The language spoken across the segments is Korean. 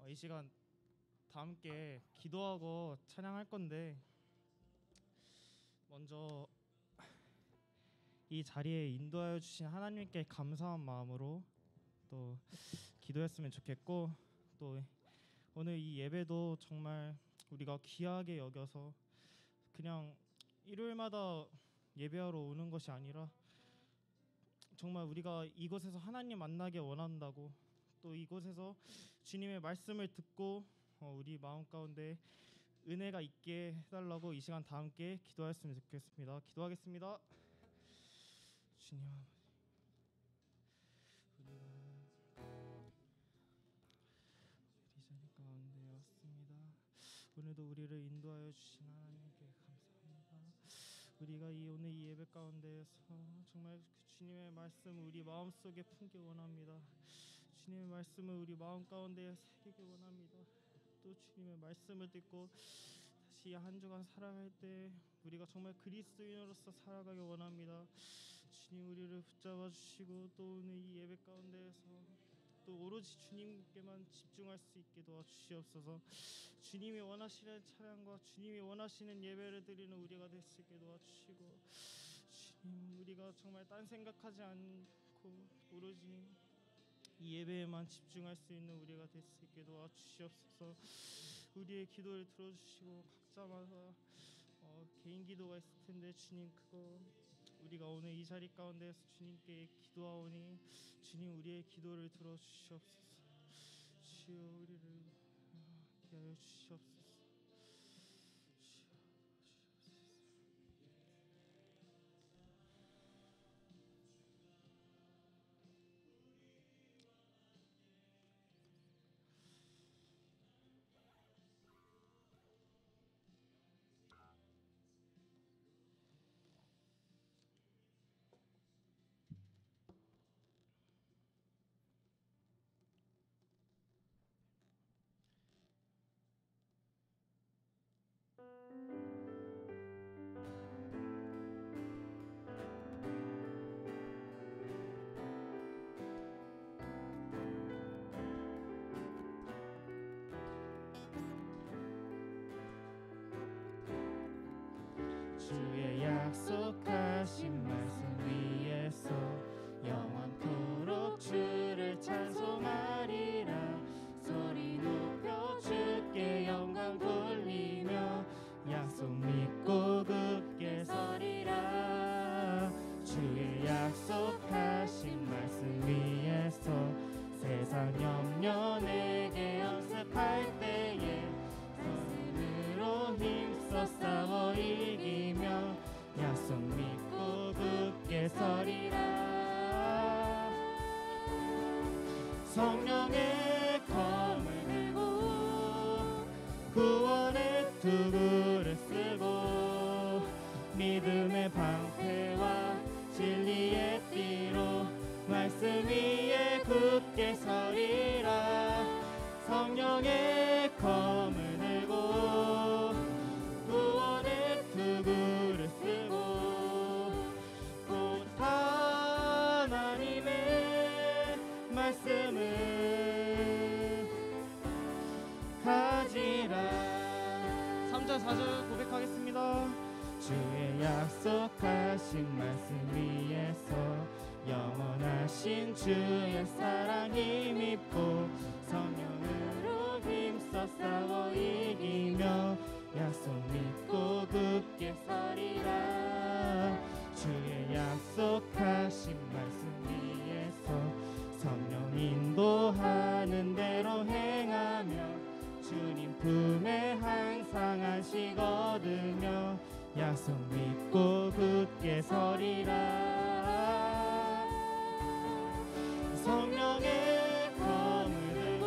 이 시간 다 함께 기도하고 찬양할 건데 먼저 이 자리에 인도하여 주신 하나님께 감사한 마음으로 또 기도했으면 좋겠고, 또 오늘 이 예배도 정말 우리가 귀하게 여겨서 그냥 일요일마다 예배하러 오는 것이 아니라 정말 우리가 이곳에서 하나님 만나게 원한다고, 또 이곳에서 주님의 말씀을 듣고 우리 마음 가운데 은혜가 있게 해달라고 이 시간 다 함께 기도하였으면 좋겠습니다. 기도하겠습니다. 주님, 우리가 이 자리 가운데 왔습니다. 오늘도 우리를 인도하여 주신 하나님께 감사합니다. 우리가 오늘 이 예배 가운데에서 정말 그 주님의 말씀 우리 마음속에 품기 원합니다. 주님의 말씀을 우리 마음 가운데 새기기 원합니다. 또 주님의 말씀을 듣고 다시 한 주간 살아갈 때 우리가 정말 그리스도인으로서 살아가기 원합니다. 주님, 우리를 붙잡아 주시고 또 오늘 이 예배 가운데에서 또 오로지 주님께만 집중할 수 있게 도와주시옵소서. 주님이 원하시는 찬양과 주님이 원하시는 예배를 드리는 우리가 될 수 있게 도와주시고, 주님, 우리가 정말 딴 생각하지 않고 오로지 이 예배에만 집중할 수 있는 우리가 될 수 있게 도와주시옵소서. 우리의 기도를 들어주시고 각자마다 개인 기도가 있을 텐데 주님, 그거 우리가 오늘 이 자리 가운데에서 주님께 기도하오니 주님, 우리의 기도를 들어주시옵소서. 주여, 우리를 기하여 주시옵소서. 주의 약속하신 말씀 위에서 영원토록 주를 찬송하리라. 소리 높여 주께 영광 돌리며 약속 믿고 굳게 서리라. 주의 약속하신 말씀 위에서 세상 염려 내게 연습할 때에 손으로 힘써 싸워 이기며 약속 믿고 굳게 서리라. 성령의 검을 들고 구원의 투구를 쓰고 믿음의 방패와 진리의 띠로 말씀 위에 굳게 서리라. 성령의 검을 들고 구원의 투구를 쓰고 곧 하나님의 말씀을 가지라. 3절 4절 고백하겠습니다. 주의 약속하신 말씀 위에서 영원하신 주의 사랑 힘입고 성령으로 힘써 싸워 이기며 약속 믿고 굳게 서리라. 주의 약속하신 말씀 위에서 성령 인도하는 대로 행하며 주님 품에 항상 안식 얻으며 약속 믿고 굳게 서리라. 성령의 검을 들고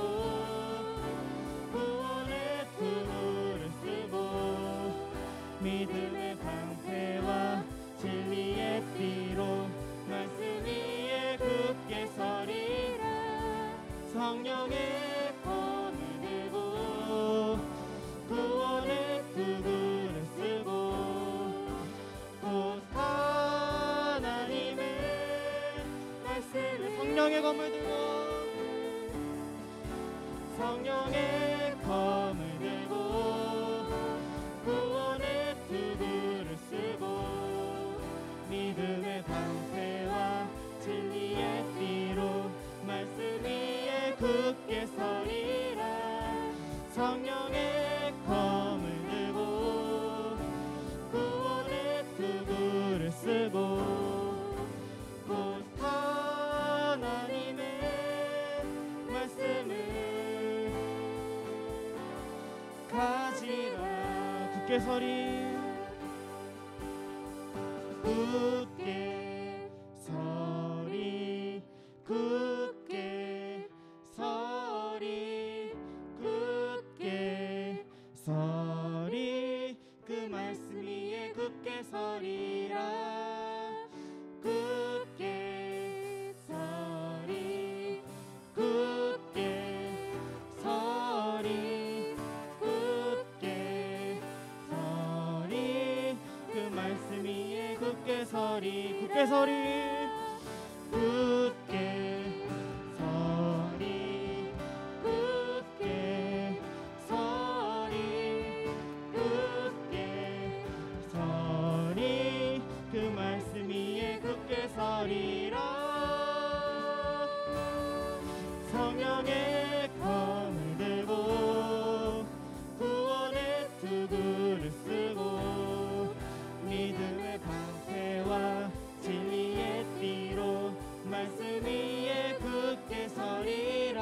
구원의 투구를 쓰고 믿음의 방패와 진리의 띠로 말씀 위에 굳게 서리라. 성령의 검을 들고 구원의 투구를 쓰고 곧 하나님의 말씀을 성령의 검을 들고 성령의 성령의 검을 들고 구원의 투구를 쓰고 곧 하나님의 말씀을 가지라. 굳게 서리 굳게 서리 굳게 서리 굳게 서리 그 말씀 위에 굳게 서리라. 굳게 서리 굳게 서리 굳게 서리 그 말씀 위에 굳게 서리 굳게 서리 굳게 서리 굳게 서리 굳게 서리 그 말씀 위에 굳게 서리라. 성령의 검을 들고 구원의 투구를 쓰고 믿음의 방패와 진리의 띠로 말씀 위에 굳게 서리라.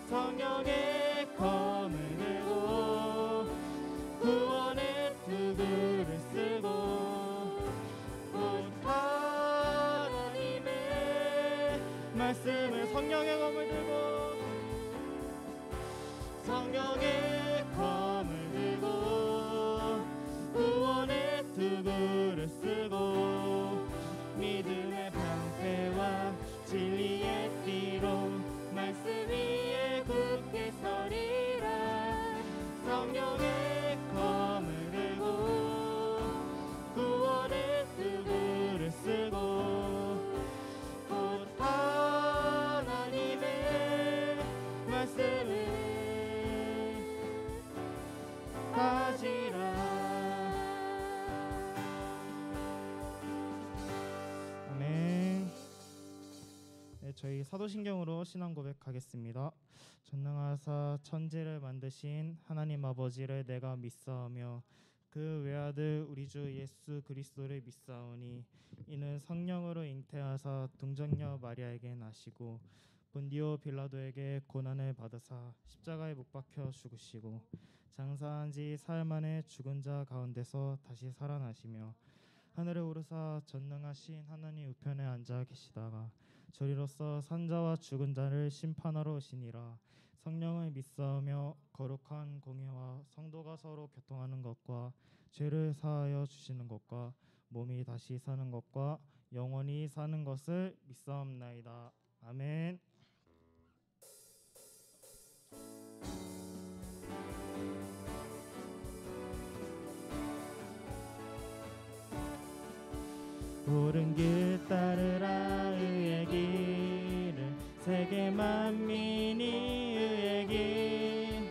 성령의 검을 들고 구원의 투구를 쓰고 곧 하나님의 말씀을 성령의 검을 들고 성령의 검을 들고 구원의 투구를 쓰고 믿음의 방패와 진리의 띠로 말씀 위에 굳게 서리라. 성령의 검을 들고 구원의 투구를 쓰고 곧 하나님의 말씀을 가지라. 아멘. 네, 저희 사도신경으로 신앙 고백하겠습니다. 전능하사 천지를 만드신 하나님 아버지를 내가 믿사오며 그 외아들 우리 주 예수 그리스도를 믿사오니 이는 성령으로 잉태하사 동정녀 마리아에게 나시고 본디오 빌라도에게 고난을 받으사 십자가에 못 박혀 죽으시고 장사한 지 사흘 만에 죽은 자 가운데서 다시 살아나시며 하늘에 오르사 전능하신 하나님 우편에 앉아 계시다가 저리로서 산자와 죽은 자를 심판하러 오시니라. 성령을 믿사오며 거룩한 공회와 성도가 서로 교통하는 것과 죄를 사하여 주시는 것과 몸이 다시 사는 것과 영원히 사는 것을 믿사옵나이다. 아멘. 옳은 길 따르라 의의 길을 세계 만민이 의의 길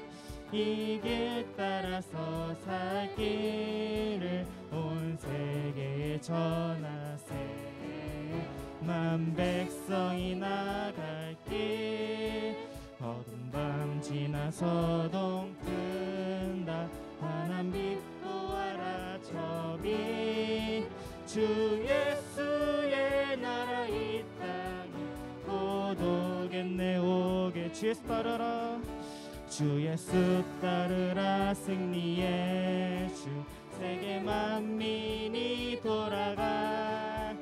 이 길 따라서 살 길을 온 세계에 전하세. 만 백성이 나갈 길 어두운 밤 지나서도 뜬다. 환한 빛 보아라 저 빛 주 예수의 나라 이 땅에 곧 오겠네 오게. 주 예수 따르라 주 예수 따르라 승리의 주 세계 만민이 돌아가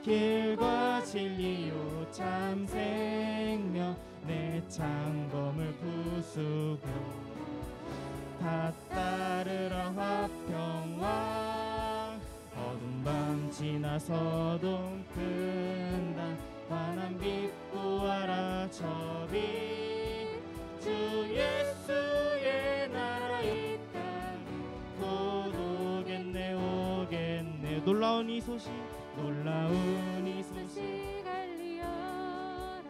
길과 진리요 참 생명 내 창검을 부수고 다 따르라 화평왕 어두운 밤 지나서도 끈다. 환한 빛 보아라 저 빛 주 예수의 나라 이 땅에 곧 오겠네 오겠네. 놀라운 이 소식 놀라운 이 소식 알리어라.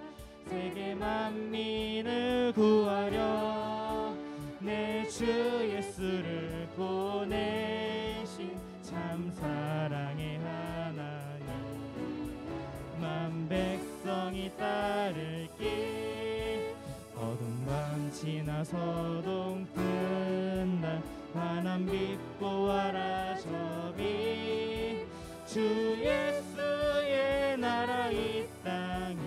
세계 만민을 구하려 내 주 예수를 보내신 참 사랑의 하나님 만 백성이 따를 길 어둠 밤 지나서동 뜬다 환한 빛 보아라 저비 주 예수의 나라 이 땅에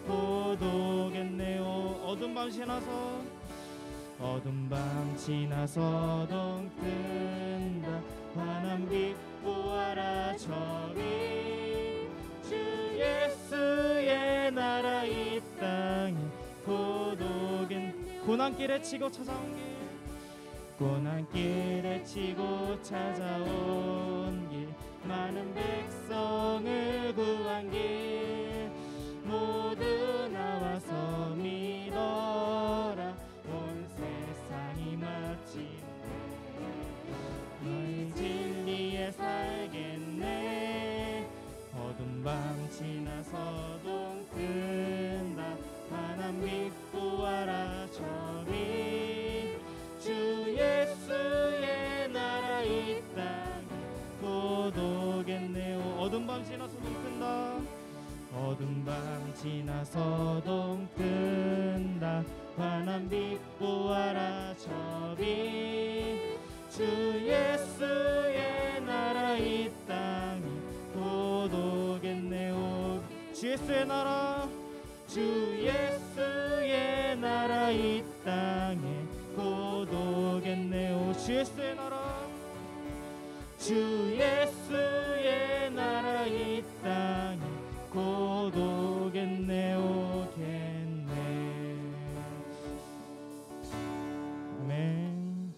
곧 오겠네요. 어두운 밤 지나서 어두운 밤 지나서동 뜬다 환한 빛 보아라 저기 주 예수의 나라 이 땅에 곧 오겠네. 고난길에 치고 찾아온 길 고난길에 치고 찾아온 길 많은 백성을 구한 길 모두 나와서 믿어라 온 세상이 마침내 너희 진리에 살겠네. 어두운 밤 지나서동 뜬다 환한 빛 보아라 저기 주 예수의 나라 이 땅에 곧 오겠네요. 어두운 밤 지나서동 뜬다 어두운 밤 지나서동 뜬다 환한 빛 보아라 저기 주 예수의 나라 이 땅에 곧 오겠네요. 주 예수의 나라 주 예수의 나라 이 땅에 곧 오겠네요. 주 예수의 나라 주 예수의 나라 이 땅에 곧 오겠네요. 아멘.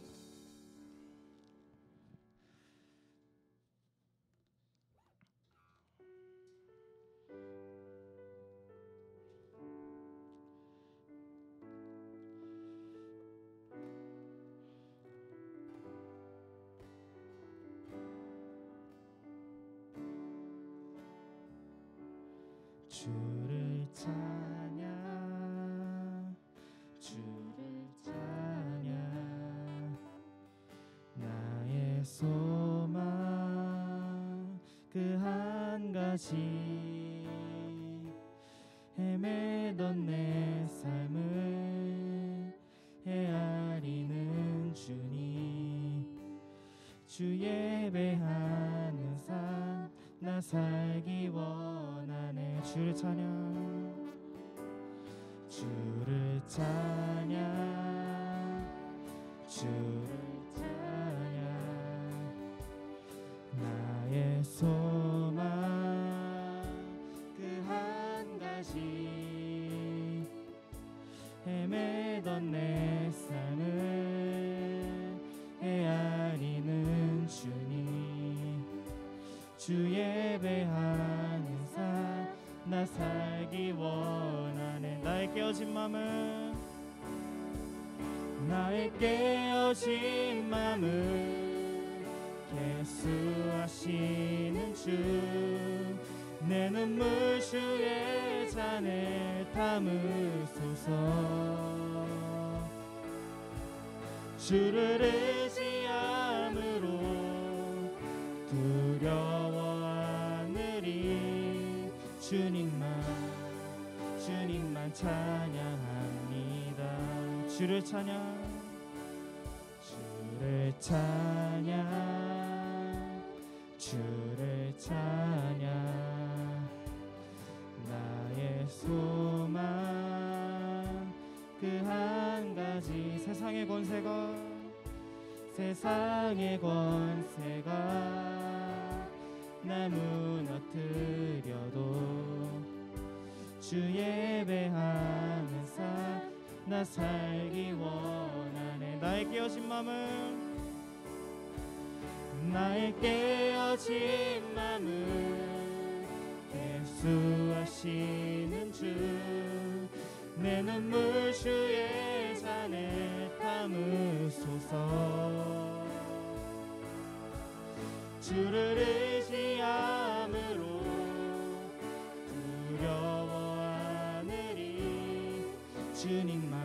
주를 찬양 주를 찬양 나의 소망 그 한 가지 헤매던 내 삶을 헤아리는 주님 주 예배하는 삶 나 살기 원하네. 주를 찬양 주를 찬양 주를 찬양 나의 소망 그 한 가지 헤매던 내 삶을 헤아리는 주님 주 예배하는 삶 나 살기 원하네. 나의 깨어진 맘을 나의 깨어진 맘을 개수하시는 주 내 눈물 주의 잔에 담으소서. 주를 의지함으로 두려워하느니 주님만 찬양합니다. 주를 찬양 주를 찬양 나의 소망 그 한 가지 세상의 권세가 나 무너뜨려도 주 예배하는 삶 나 살기 원하네. 나의 깨어진 맘을 개수하시는 주 내 눈물 주의 잔에 담으소서. 주를 의지함으로 두려워하느니 주님만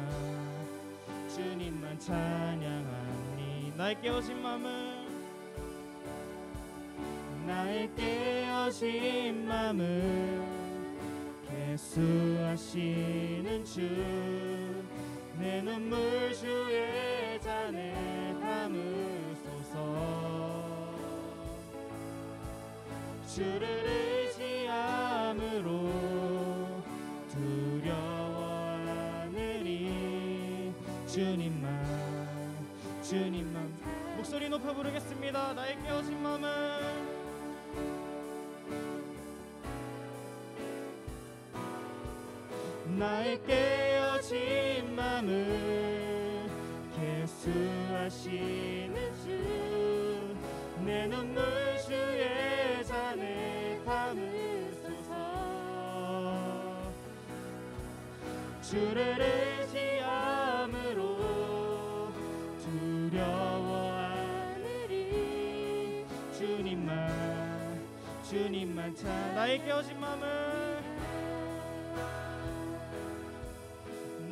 찬양하니. 나의 깨어진 맘을 개수하시는 주 내 눈물 주의 잔에 담으소서. 주를 의지함으로 두려워하느니 주님만 목소리 높여 부르겠습니다. 나의 깨어진 마음을 나의 깨어진 맘을 계수하시는 주, 내 눈물 주의 잔에 담으소서. 주를 의지함으로 두려워하느니 주님만 참 나의 깨어진 맘을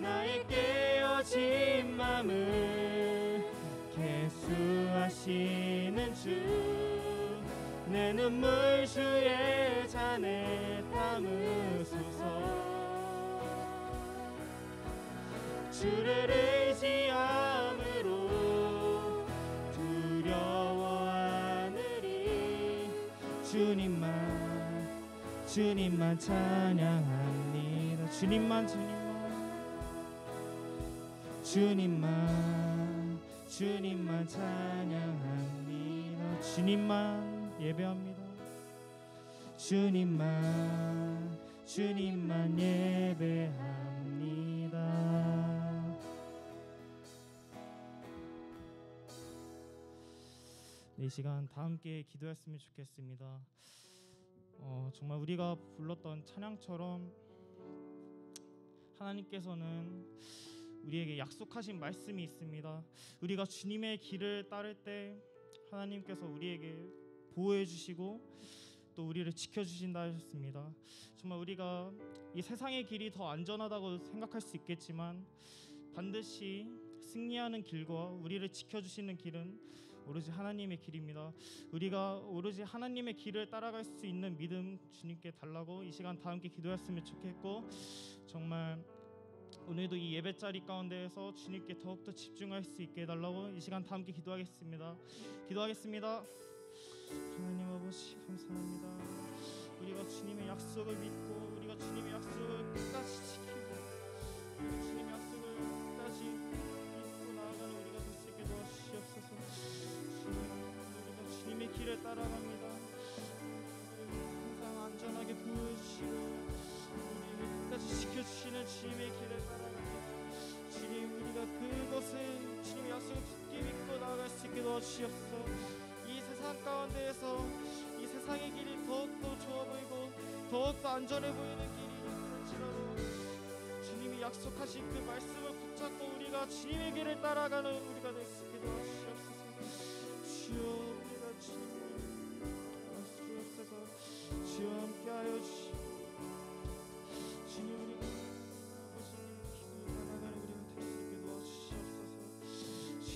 나의 깨어진 맘을 계수하시는 주, 내 눈물 주의 잔에 담으소서. 주를 의지함으로 두려워하느니 주님만 찬양합니다. 주님만 찬양합니다. 주님만 예배합니다. 주님만 예배합니다. 이 시간 다 함께 기도했으면 좋겠습니다. 정말 우리가 불렀던 찬양처럼 하나님께서는 우리에게 약속하신 말씀이 있습니다. 우리가 주님의 길을 따를 때 하나님께서 우리에게 보호해 주시고 또 우리를 지켜주신다 하셨습니다. 정말 우리가 이 세상의 길이 더 안전하다고 생각할 수 있겠지만 반드시 승리하는 길과 우리를 지켜주시는 길은 오로지 하나님의 길입니다. 우리가 오로지 하나님의 길을 따라갈 수 있는 믿음 주님께 달라고 이 시간 다 함께 기도했으면 좋겠고, 정말 오늘도 이 예배 자리 가운데에서 주님께 더욱더 집중할 수 있게 해달라고 이 시간 다 함께 기도하겠습니다. 하나님 아버지 감사합니다. 우리가 주님의 약속을 믿고 우리가 주님의 약속을 끝까지 지키고 우리가 주님의 약속을 끝까지 믿고 나아가는 우리가 될 수 있게 도와주시옵소서. 우리가 주님의 길을 따라갑니다. 항상 안전하게 보여주시고 우리를 끝까지 지켜주시는 주님의 길을 따라갑니다. 주님, 우리가 그것을 주님의 약속을 굳게 믿고 나아갈 수 있게 도와주시옵소서. 이 세상 가운데에서 이 세상의 길이 더욱더 좋아 보이고 더욱더 안전해 보이는 길일지라도 주님이 약속하신 그 말씀을 붙잡고 우리가 주님의 길을 따라가는 우리가 될 수 있게 도와주시옵소서. 주여, 우리가 주님을 주옵소서. 주여 함께하여 주시옵소서. 주님, 우리가 아버지님 길을 따라가는 우리가 될 수 있게 도와주시옵소서. 주여,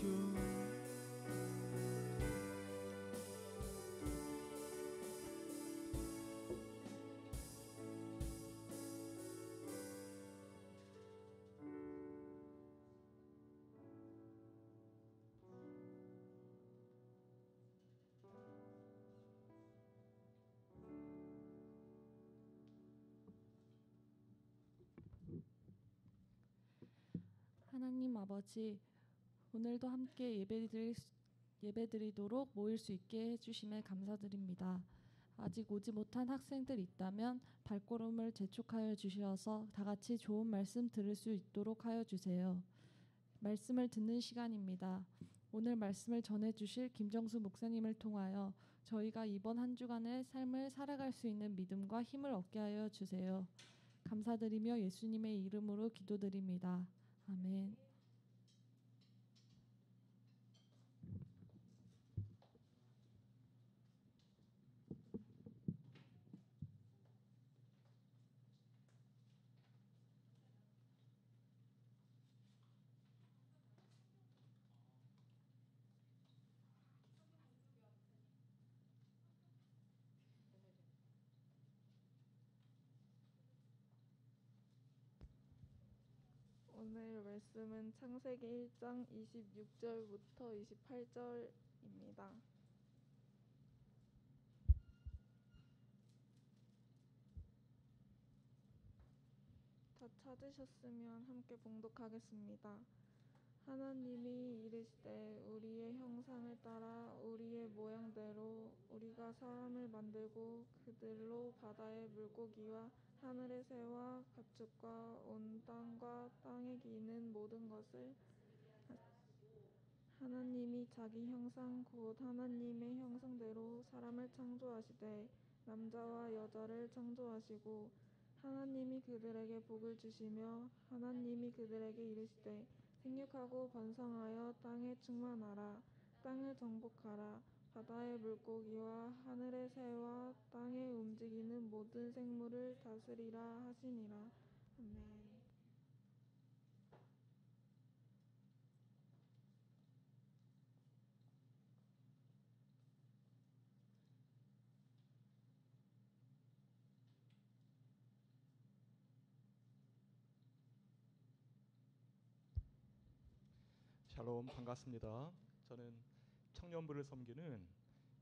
하나님 아버지, 오늘도 함께 예배드리도록 모일 수 있게 해주심에 감사드립니다. 아직 오지 못한 학생들 있다면 발걸음을 재촉하여 주셔서 다 같이 좋은 말씀 들을 수 있도록 하여 주세요. 말씀을 듣는 시간입니다. 오늘 말씀을 전해주실 김정수 목사님을 통하여 저희가 이번 한 주간의 삶을 살아갈 수 있는 믿음과 힘을 얻게 하여 주세요. 감사드리며 예수님의 이름으로 기도드립니다. 아멘. 오늘 말씀은 창세기 1장 26절부터 28절입니다. 다 찾으셨으면 함께 봉독하겠습니다. 하나님이 이르시되 우리의 형상을 따라 우리의 모양대로 우리가 사람을 만들고 그들로 바다의 물고기와 하늘의 새와 가축과 온 땅과 땅에 기는 모든 것을 하나님이 자기 형상 곧 하나님의 형상대로 사람을 창조하시되 남자와 여자를 창조하시고 하나님이 그들에게 복을 주시며 하나님이 그들에게 이르시되 생육하고 번성하여 땅에 충만하라 땅을 정복하라 바다의 물고기와 하늘의 새와 땅에 움직이는 모든 생물을 다스리라 하시니라. 아멘. 샬롬, 반갑습니다. 저는 청년부를 섬기는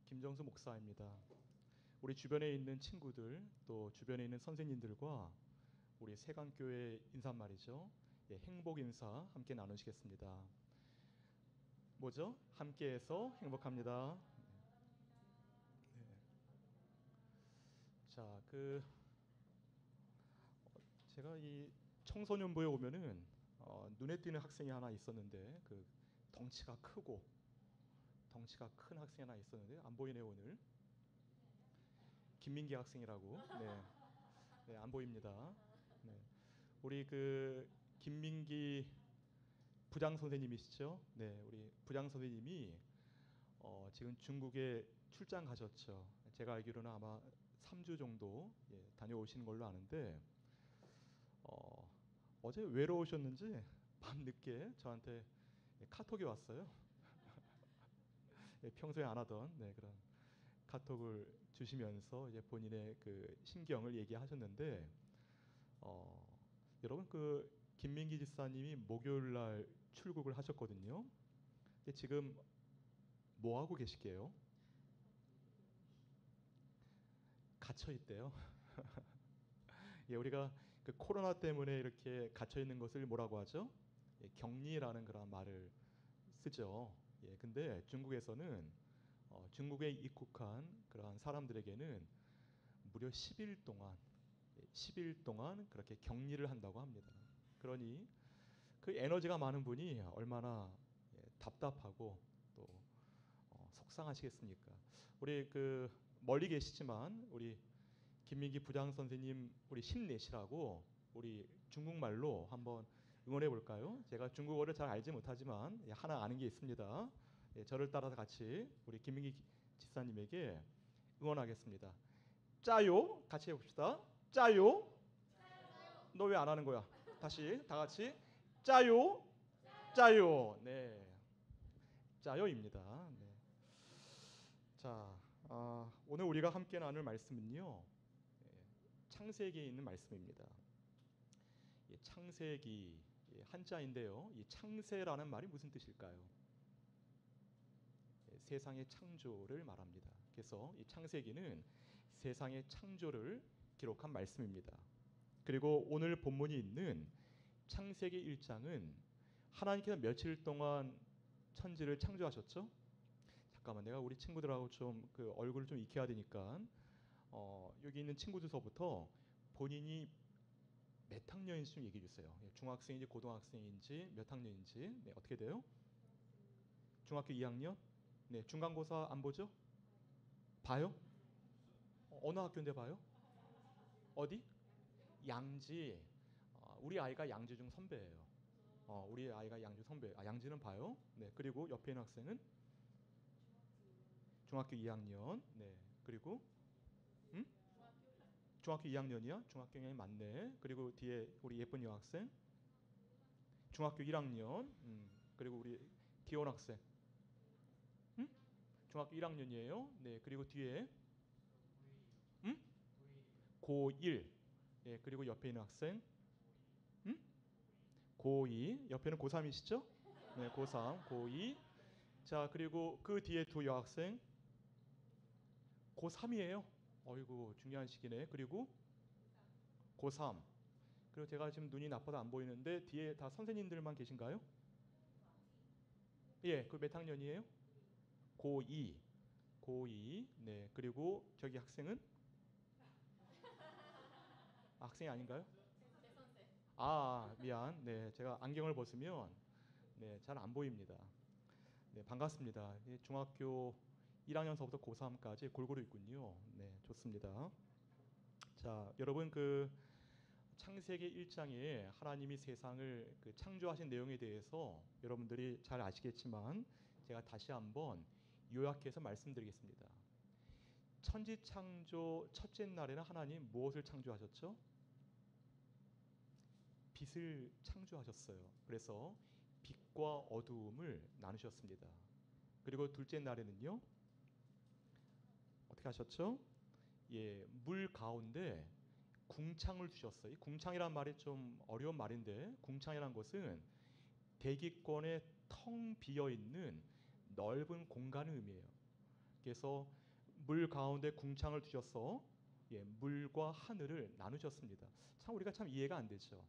김정수 목사입니다. 우리 주변에 있는 친구들 또 주변에 있는 선생님들과 우리 세강교회 인사말이죠. 예, 행복 인사 함께 나누시겠습니다. 뭐죠? 함께해서 행복합니다. 네. 자, 제가 이 청소년부에 오면은 눈에 띄는 학생이 하나 있었는데 덩치가 큰 학생이 하나 있었는데 안 보이네요 오늘. 김민기 학생이라고. 네, 네, 안 보입니다. 네. 우리 김민기 부장 선생님이시죠? 네, 우리 부장 선생님이 지금 중국에 출장 가셨죠. 제가 알기로는 아마 3주 정도 다녀오시는 걸로 아는데 어제 외로우셨는지 밤 늦게 저한테 카톡이 왔어요. 평소에 안 하던 그런 카톡을 주시면서 이제 본인의 심경을 얘기하셨는데 여러분 김민기 집사님이 목요일 날 출국을 하셨거든요. 근데 지금 뭐 하고 계실게요? 갇혀 있대요. 예, 우리가 코로나 때문에 이렇게 갇혀 있는 것을 뭐라고 하죠? 격리라는 그런 말을 쓰죠. 예, 근데 중국에서는 중국에 입국한 그러한 사람들에게는 무려 10일 동안 그렇게 격리를 한다고 합니다. 그러니 에너지가 많은 분이 얼마나 답답하고 또 속상하시겠습니까? 우리 멀리 계시지만 우리 김민기 부장 선생님 우리 힘내시라고 우리 중국말로 한번 응원해 볼까요? 제가 중국어를 잘 알지 못하지만 하나 아는 게 있습니다. 저를 따라서 같이 우리 김민기 집사님에게 응원하겠습니다. 짜요, 같이 해봅시다. 짜요. 너 왜 안 하는 거야? 다시 다 같이 짜요, 짜요. 네, 짜요입니다. 네. 자, 오늘 우리가 함께 나눌 말씀은요, 창세기에 있는 말씀입니다. 창세기 한자인데요. 이 창세라는 말이 무슨 뜻일까요? 세상의 창조를 말합니다. 그래서 이 창세기는 세상의 창조를 기록한 말씀입니다. 그리고 오늘 본문이 있는 창세기 1장은 하나님께서 며칠 동안 천지를 창조하셨죠? 잠깐만, 내가 우리 친구들하고 좀 얼굴을 좀 익혀야 되니까 여기 있는 친구들서부터 본인이 몇 학년인지 좀 얘기해 주세요. 중학생인지 고등학생인지 몇 학년인지. 네, 어떻게 돼요? 중학교 2학년? 네, 중간고사 안 보죠? 봐요? 어느 학교인데 봐요? 어디? 양지. 우리 아이가 양지중 선배예요. 우리 아이가 양지 선배. 양지는 봐요. 네, 그리고 옆에 있는 학생은 중학교 2학년. 네, 그리고 중학교 2학년이야? 중학교 2학년이 맞네. 그리고 뒤에 우리 예쁜 여학생 중학교 1학년. 그리고 우리 기원 학생 중학교 1학년이에요. 네, 그리고 뒤에 고1. 네, 그리고 옆에 있는 학생 고2, 옆에는 고3이시죠? 네, 고3, 고2. 자, 그리고 그 뒤에 두 여학생 고3이에요. 어이구, 중요한 시기네. 그리고 고3. 그리고 제가 지금 눈이 나빠서 안 보이는데 뒤에 다 선생님들만 계신가요? 예, 그 몇 학년이에요? 고2. 고2. 네. 그리고 저기 학생은 학생이 아닌가요? 아, 미안. 네, 제가 안경을 벗으면 네, 잘 안 보입니다. 네, 반갑습니다. 예, 중학교 1학년서부터 고3까지 골고루 있군요. 네, 좋습니다. 자, 여러분 그 창세기 1장에 하나님이 세상을 그 창조하신 내용에 대해서 여러분들이 잘 아시겠지만 제가 다시 한번 요약해서 말씀드리겠습니다. 천지 창조 첫째 날에는 하나님 무엇을 창조하셨죠? 빛을 창조하셨어요. 그래서 빛과 어두움을 나누셨습니다. 그리고 둘째 날에는요, 어떻게 하셨죠? 예, 물 가운데 궁창을 두셨어요. 이 궁창이란 말이 좀 어려운 말인데, 궁창이란 것은 대기권에 텅 비어 있는 넓은 공간을 의미해요. 그래서 물 가운데 궁창을 두셔서 예, 물과 하늘을 나누셨습니다. 참 우리가 참 이해가 안 되죠.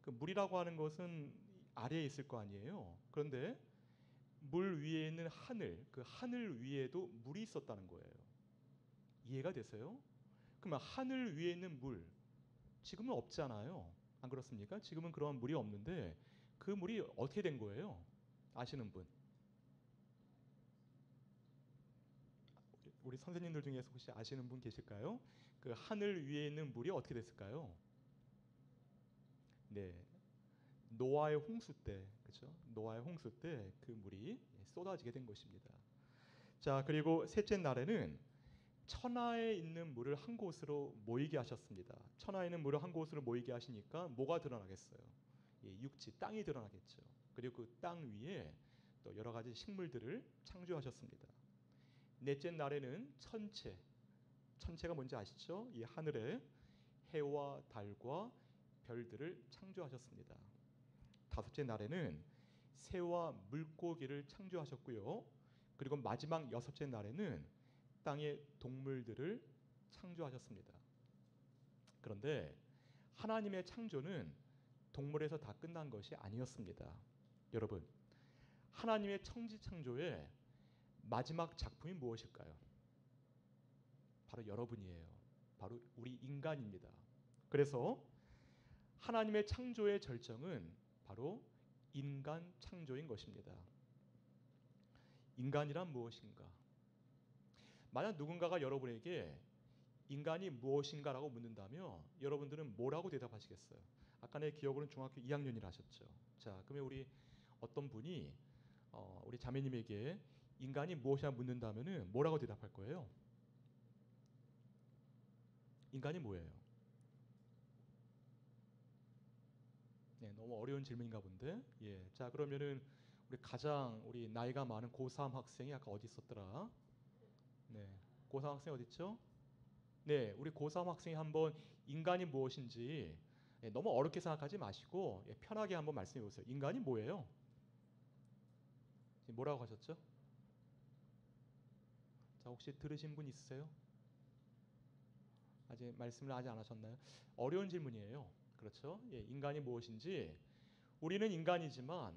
그 물이라고 하는 것은 아래에 있을 거 아니에요. 그런데 물 위에 있는 하늘, 그 하늘 위에도 물이 있었다는 거예요. 이해가 되세요? 그러면 하늘 위에 있는 물, 지금은 없잖아요. 안 그렇습니까? 지금은 그런 물이 없는데 그 물이 어떻게 된 거예요? 아시는 분? 우리 선생님들 중에서 혹시 아시는 분 계실까요? 그 하늘 위에 있는 물이 어떻게 됐을까요? 네, 노아의 홍수 때, 그렇죠? 노아의 홍수 때 그 물이 쏟아지게 된 것입니다. 자, 그리고 셋째 날에는 천하에 있는 물을 한 곳으로 모이게 하셨습니다. 천하에 있는 물을 한 곳으로 모이게 하시니까 뭐가 드러나겠어요? 예, 육지, 땅이 드러나겠죠. 그리고 그 땅 위에 또 여러 가지 식물들을 창조하셨습니다. 넷째 날에는 천체, 천체가 뭔지 아시죠? 이 하늘에 해와 달과 별들을 창조하셨습니다. 다섯째 날에는 새와 물고기를 창조하셨고요. 그리고 마지막 여섯째 날에는 땅의 동물들을 창조하셨습니다. 그런데 하나님의 창조는 동물에서 다 끝난 것이 아니었습니다. 여러분, 하나님의 천지 창조의 마지막 작품이 무엇일까요? 바로 여러분이에요. 바로 우리 인간입니다. 그래서 하나님의 창조의 절정은 바로 인간 창조인 것입니다. 인간이란 무엇인가? 만약 누군가가 여러분에게 인간이 무엇인가라고 묻는다면 여러분들은 뭐라고 대답하시겠어요? 아까 내 기억으로는 중학교 2학년이라 하셨죠. 자, 그러면 우리 어떤 분이 우리 자매님에게 인간이 무엇이냐 묻는다면은 뭐라고 대답할 거예요? 인간이 뭐예요? 네, 너무 어려운 질문인가 본데. 예, 자 그러면은 우리 나이가 많은 고3 학생이 아까 어디 있었더라? 네, 고3 학생 어디 있죠? 네, 우리 고3 학생이 한번 인간이 무엇인지 너무 어렵게 생각하지 마시고 편하게 한번 말씀해 보세요. 인간이 뭐예요? 지금 뭐라고 하셨죠? 자, 혹시 들으신 분 있으세요? 아직 말씀을 아직 안 하셨나요? 어려운 질문이에요. 그렇죠? 예, 인간이 무엇인지 우리는 인간이지만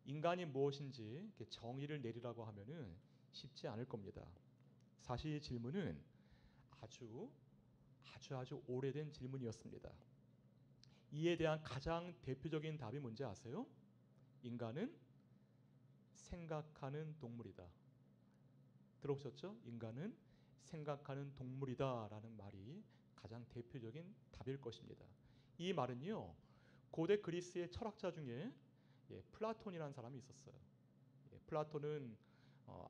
인간이 무엇인지 이렇게 정의를 내리라고 하면은 쉽지 않을 겁니다. 사실 이 질문은 아주 오래된 질문이었습니다. 이에 대한 가장 대표적인 답이 뭔지 아세요? 인간은 생각하는 동물이다. 들어보셨죠? 인간은 생각하는 동물이다라는 말이 가장 대표적인 답일 것입니다. 이 말은요, 고대 그리스의 철학자 중에 플라톤이라는 사람이 있었어요. 플라톤은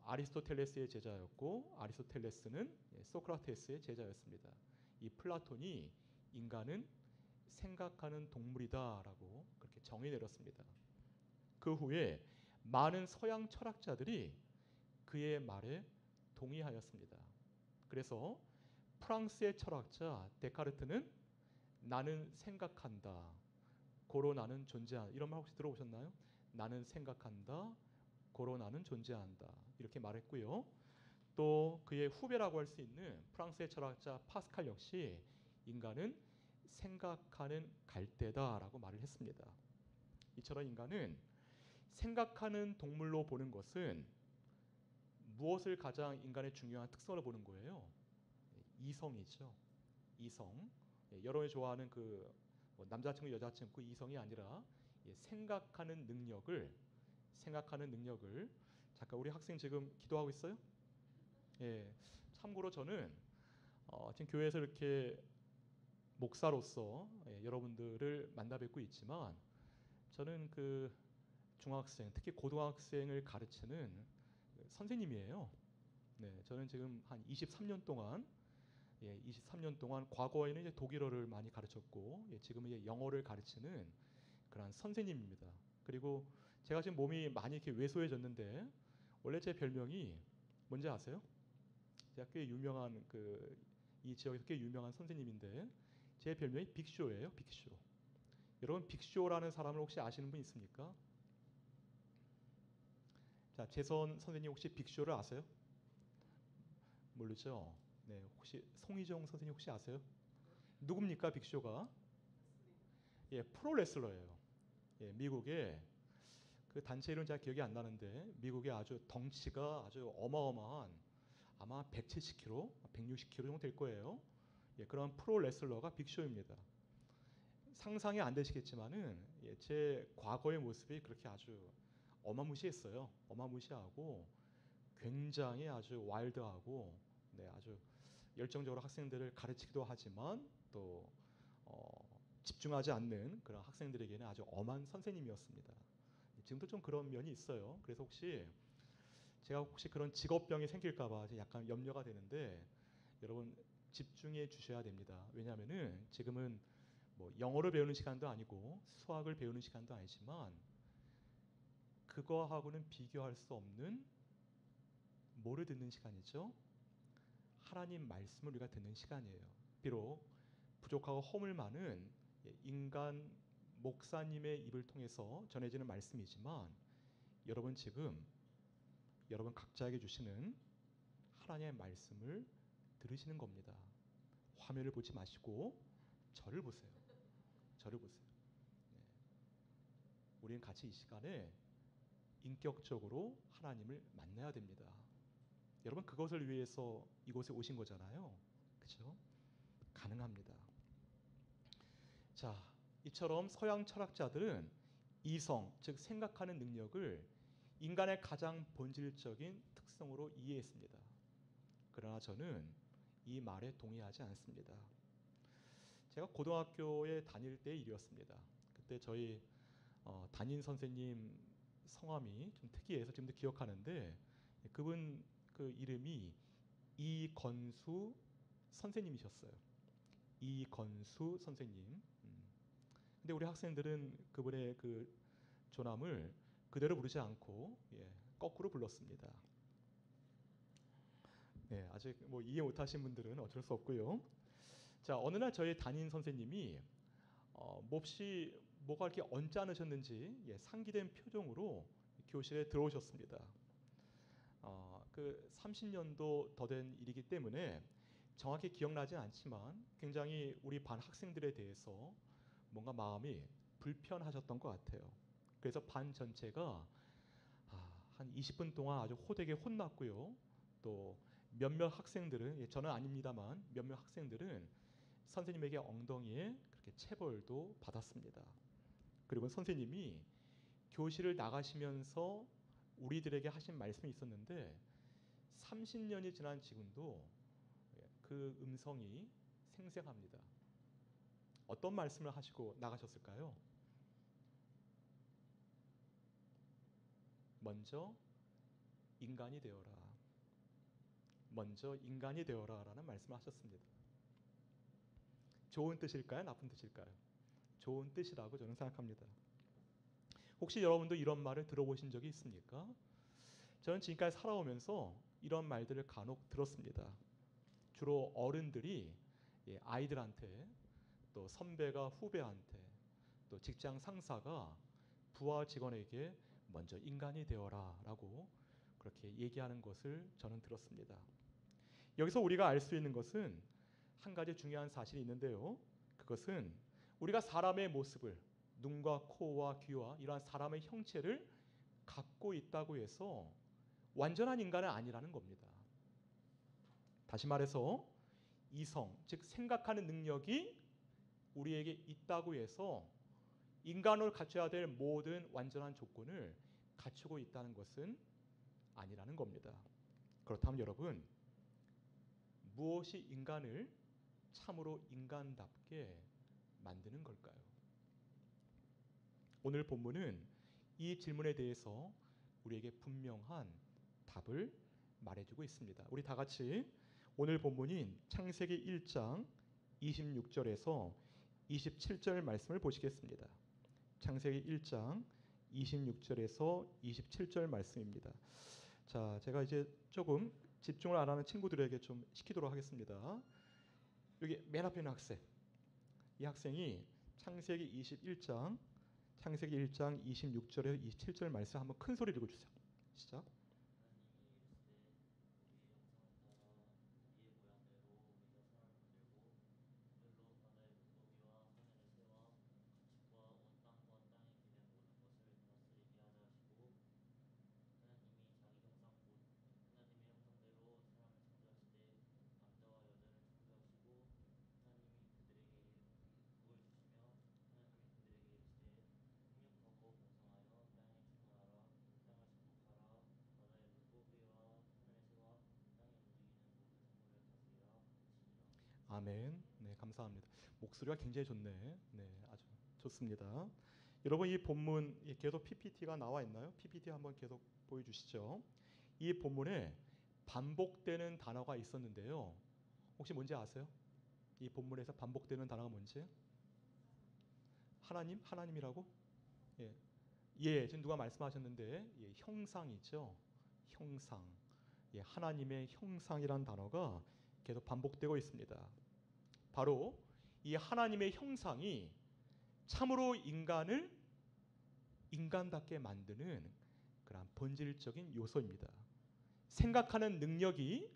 아리스토텔레스의 제자였고 아리스토텔레스는 소크라테스의 제자였습니다. 이 플라톤이 인간은 생각하는 동물이다라고 그렇게 정의 내렸습니다. 그 후에 많은 서양 철학자들이 그의 말에 동의하였습니다. 그래서 프랑스의 철학자 데카르트는 나는 생각한다, 고로 나는 존재한다. 이런 말 혹시 들어보셨나요? 나는 생각한다. 고로 나는 존재한다. 이렇게 말했고요. 또 그의 후배라고 할 수 있는 프랑스의 철학자 파스칼 역시 인간은 생각하는 갈대다라고 말을 했습니다. 이처럼 인간은 생각하는 동물로 보는 것은 무엇을 가장 인간의 중요한 특성으로 보는 거예요? 이성이죠. 이성. 여러분이 좋아하는 그 남자친구 여자친구 그 이성이 아니라 생각하는 능력을 잠깐 우리 학생 지금 기도하고 있어요? 예. 참고로 저는 지금 교회에서 이렇게 목사로서 여러분들을 만나 뵙고 있지만 저는 그 중학생 특히 고등학생을 가르치는 선생님이에요. 네, 저는 지금 한 23년 동안 23년 동안 과거에는 이제 독일어를 많이 가르쳤고 지금은 이제 영어를 가르치는 그런 선생님입니다. 그리고 제가 지금 몸이 많이 이렇게 왜소해졌는데 원래 제 별명이 뭔지 아세요? 제가 꽤 유명한 이 지역에서 꽤 유명한 선생님인데 제 별명이 빅쇼예요. 빅쇼. 여러분 빅쇼라는 사람을 혹시 아시는 분 있습니까? 자, 재선 선생님 혹시 빅쇼를 아세요? 모르죠? 네, 혹시 송희정 선생님 혹시 아세요? 누굽니까 빅쇼가? 예, 프로레슬러예요. 예, 미국의 그 단체 이름 제가 기억이 안 나는데 미국의 아주 덩치가 아주 어마어마한 아마 170kg, 160kg 정도 될 거예요. 예, 그런 프로레슬러가 빅쇼입니다. 상상이 안 되시겠지만은 제 과거의 모습이 그렇게 아주 어마무시했어요. 어마무시하고 굉장히 아주 와일드하고 아주 열정적으로 학생들을 가르치기도 하지만 또 집중하지 않는 그런 학생들에게는 아주 엄한 선생님이었습니다. 지금도 좀 그런 면이 있어요. 그래서 제가 혹시 그런 직업병이 생길까봐 약간 염려가 되는데 여러분 집중해 주셔야 됩니다. 왜냐하면은 지금은 뭐 영어를 배우는 시간도 아니고 수학을 배우는 시간도 아니지만 그거하고는 비교할 수 없는 뭐를 듣는 시간이죠? 하나님 말씀을 우리가 듣는 시간이에요. 비록 부족하고 허물 많은 인간 목사님의 입을 통해서 전해지는 말씀이지만 여러분 지금 여러분 각자에게 주시는 하나님의 말씀을 들으시는 겁니다. 화면을 보지 마시고 저를 보세요. 저를 보세요. 네. 우리는 같이 이 시간에 인격적으로 하나님을 만나야 됩니다. 여러분 그것을 위해서 이곳에 오신 거잖아요. 그렇죠? 가능합니다. 자, 이처럼 서양 철학자들은 이성, 즉 생각하는 능력을 인간의 가장 본질적인 특성으로 이해했습니다. 그러나 저는 이 말에 동의하지 않습니다. 제가 고등학교에 다닐 때 일이었습니다. 그때 저희 담임 선생님 성함이 좀 특이해서 지금도 기억하는데 그분 그 이름이 이건수 선생님이셨어요. 이건수 선생님. 근데 우리 학생들은 그분의 그 조남을 그대로 부르지 않고 거꾸로 불렀습니다. 네, 아직 뭐 이해 못하신 분들은 어쩔 수 없고요. 자, 어느 날 저희 담임 선생님이 몹시 뭐가 이렇게 언짢으셨는지 상기된 표정으로 교실에 들어오셨습니다. 그 30년도 더 된 일이기 때문에 정확히 기억나진 않지만 굉장히 우리 반 학생들에 대해서 뭔가 마음이 불편하셨던 것 같아요. 그래서 반 전체가 한 20분 동안 아주 호되게 혼났고요. 또 몇몇 학생들은 저는 아닙니다만 몇몇 학생들은 선생님에게 엉덩이에 그렇게 체벌도 받았습니다. 그리고 선생님이 교실을 나가시면서 우리들에게 하신 말씀이 있었는데 30년이 지난 지금도 그 음성이 생생합니다. 어떤 말씀을 하시고 나가셨을까요? 먼저 인간이 되어라. 먼저 인간이 되어라 라는 말씀을 하셨습니다. 좋은 뜻일까요? 나쁜 뜻일까요? 좋은 뜻이라고 저는 생각합니다. 혹시 여러분도 이런 말을 들어보신 적이 있습니까? 저는 지금까지 살아오면서 이런 말들을 간혹 들었습니다. 주로 어른들이 아이들한테 또 선배가 후배한테 또 직장 상사가 부하 직원에게 먼저 인간이 되어라라고 그렇게 얘기하는 것을 저는 들었습니다. 여기서 우리가 알 수 있는 것은 한 가지 중요한 사실이 있는데요. 그것은 우리가 사람의 모습을 눈과 코와 귀와 이러한 사람의 형체를 갖고 있다고 해서 완전한 인간은 아니라는 겁니다. 다시 말해서 이성, 즉 생각하는 능력이 우리에게 있다고 해서 인간으로 갖춰야 될 모든 완전한 조건을 갖추고 있다는 것은 아니라는 겁니다. 그렇다면 여러분, 무엇이 인간을 참으로 인간답게 만드는 걸까요? 오늘 본문은 이 질문에 대해서 우리에게 분명한 답을 말해주고 있습니다. 우리 다 같이 오늘 본문인 창세기 1장 26절에서 27절 말씀을 보시겠습니다. 창세기 1장 26절에서 27절 말씀입니다. 자, 제가 이제 조금 집중을 안 하는 친구들에게 좀 시키도록 하겠습니다. 여기 맨 앞에 있는 학생, 이 학생이 창세기 1장 26절에서 27절 말씀 한번 큰 소리로 읽어주세요. 시작. 아멘. 네, 감사합니다. 목소리가 굉장히 좋네. 네, 아주 좋습니다. 여러분, 이 본문 계속 PPT가 나와 있나요? PPT 한번 계속 보여주시죠. 이 본문에 반복되는 단어가 있었는데요. 혹시 뭔지 아세요? 이 본문에서 반복되는 단어가 뭔지? 하나님? 하나님이라고? 예, 예, 지금 누가 말씀하셨는데 예, 형상이죠. 형상. 예, 하나님의 형상이란 단어가 계속 반복되고 있습니다. 바로 이 하나님의 형상이 참으로 인간을 인간답게 만드는 그런 본질적인 요소입니다. 생각하는 능력이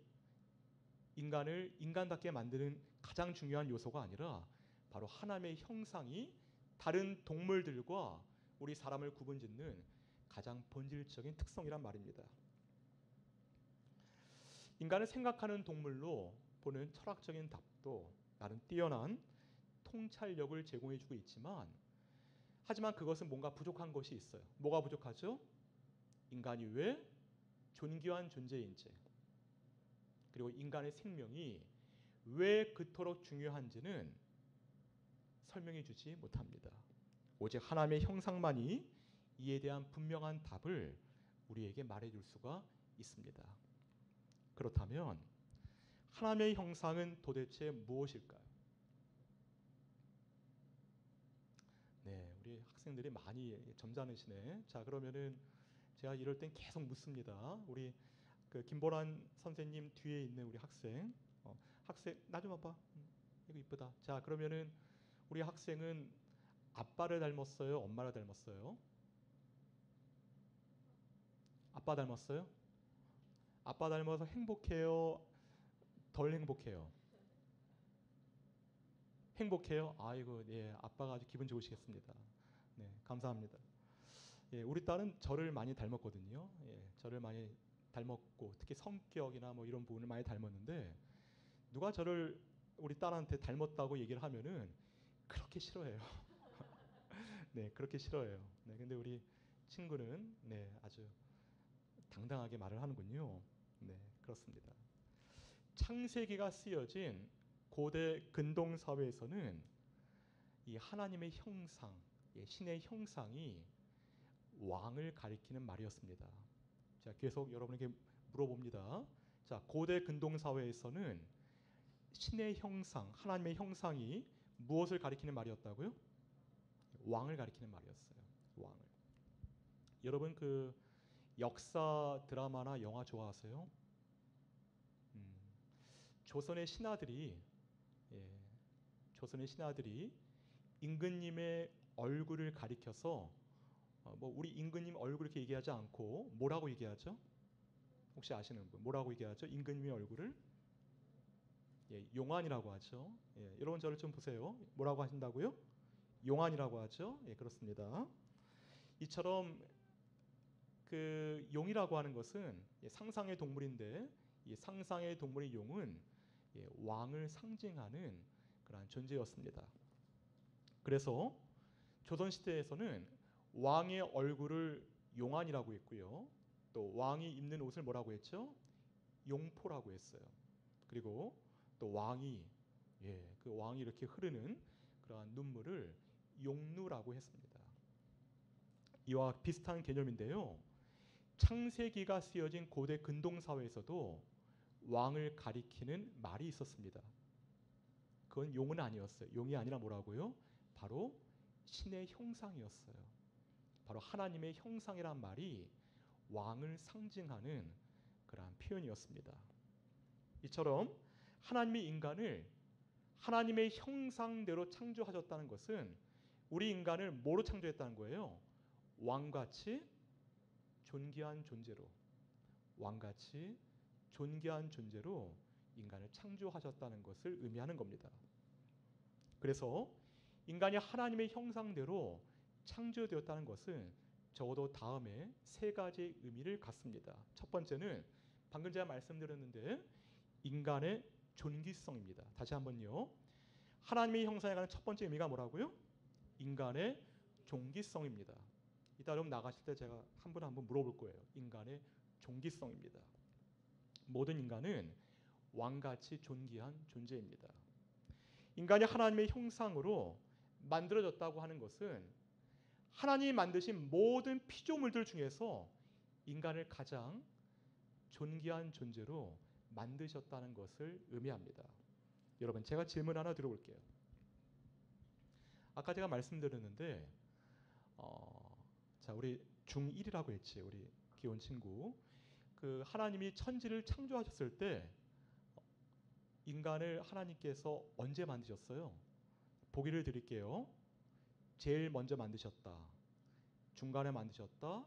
인간을 인간답게 만드는 가장 중요한 요소가 아니라 바로 하나님의 형상이 다른 동물들과 우리 사람을 구분짓는 가장 본질적인 특성이란 말입니다. 인간을 생각하는 동물로 보는 철학적인 답도 나름 뛰어난 통찰력을 제공해주고 있지만 하지만 그것은 뭔가 부족한 것이 있어요. 뭐가 부족하죠? 인간이 왜 존귀한 존재인지 그리고 인간의 생명이 왜 그토록 중요한지는 설명해 주지 못합니다. 오직 하나님의 형상만이 이에 대한 분명한 답을 우리에게 말해줄 수가 있습니다. 그렇다면 하나님의 형상은 도대체 무엇일까요? 네, 우리 학생들이 많이 점잖으시네. 자, 그러면은 제가 이럴 땐 계속 묻습니다. 우리 그 김보란 선생님 뒤에 있는 우리 학생, 학생 나 좀 봐봐. 이거 이쁘다. 자, 그러면은 우리 학생은 아빠를 닮았어요? 엄마를 닮았어요? 아빠 닮았어요? 아빠 닮아서 행복해요? 덜 행복해요? 행복해요? 아이고, 예, 아빠가 아주 기분 좋으시겠습니다. 네, 감사합니다. 예, 우리 딸은 저를 많이 닮았거든요. 예, 저를 많이 닮았고 특히 성격이나 뭐 이런 부분을 많이 닮았는데 누가 저를 우리 딸한테 닮았다고 얘기를 하면은 그렇게 싫어해요. 네, 그렇게 싫어해요. 네, 근데 우리 친구는 네, 아주 당당하게 말을 하는군요. 네, 그렇습니다. 창세기가 쓰여진 고대 근동 사회에서는 이 하나님의 형상, 신의 형상이 왕을 가리키는 말이었습니다. 자, 계속 여러분에게 물어봅니다. 자, 고대 근동 사회에서는 신의 형상, 하나님의 형상이 무엇을 가리키는 말이었다고요? 왕을 가리키는 말이었어요. 왕을. 여러분 그 역사 드라마나 영화 좋아하세요? 조선의 신하들이 조선의 신하들이 임금님의 얼굴을 가리켜서 뭐 우리 임금님 얼굴 이렇게 얘기하지 않고 뭐라고 얘기하죠? 혹시 아시는 분 뭐라고 얘기하죠? 임금님의 얼굴을 용안이라고 하죠. 여러분 저를 좀 보세요. 뭐라고 하신다고요? 용안이라고 하죠. 그렇습니다. 이처럼 그 용이라고 하는 것은 상상의 동물인데 이 상상의 동물의 용은 왕을 상징하는 그러한 존재였습니다. 그래서 조선 시대에서는 왕의 얼굴을 용안이라고 했고요. 또 왕이 입는 옷을 뭐라고 했죠? 용포라고 했어요. 그리고 또 왕이 그 왕이 이렇게 흐르는 그러한 눈물을 용루라고 했습니다. 이와 비슷한 개념인데요. 창세기가 쓰여진 고대 근동 사회에서도 왕을 가리키는 말이 있었습니다. 그건 용은 아니었어요. 용이 아니라 뭐라고요? 바로 신의 형상이었어요. 바로 하나님의 형상이란 말이 왕을 상징하는 그러한 표현이었습니다. 이처럼 하나님이 인간을 하나님의 형상대로 창조하셨다는 것은 우리 인간을 뭐로 창조했다는 거예요? 왕같이 존귀한 존재로, 왕같이 존귀한 존재로 인간을 창조하셨다는 것을 의미하는 겁니다. 그래서 인간이 하나님의 형상대로 창조되었다는 것은 적어도 다음에 세 가지 의미를 갖습니다. 첫 번째는 방금 제가 말씀드렸는데 인간의 존귀성입니다. 다시 한번요. 하나님의 형상에 관한 첫 번째 의미가 뭐라고요? 인간의 존귀성입니다. 이따 여러분 나가실 때 제가 한 분 한 분 물어볼 거예요. 인간의 존귀성입니다. 모든 인간은 왕같이 존귀한 존재입니다. 인간이 하나님의 형상으로 만들어졌다고 하는 것은 하나님이 만드신 모든 피조물들 중에서 인간을 가장 존귀한 존재로 만드셨다는 것을 의미합니다. 여러분 제가 질문 하나 드려볼게요. 아까 제가 말씀드렸는데 자 우리 중1이라고 했지 우리 귀여운 친구 그 하나님이 천지를 창조하셨을 때 인간을 하나님께서 언제 만드셨어요? 보기를 드릴게요. 제일 먼저 만드셨다. 중간에 만드셨다.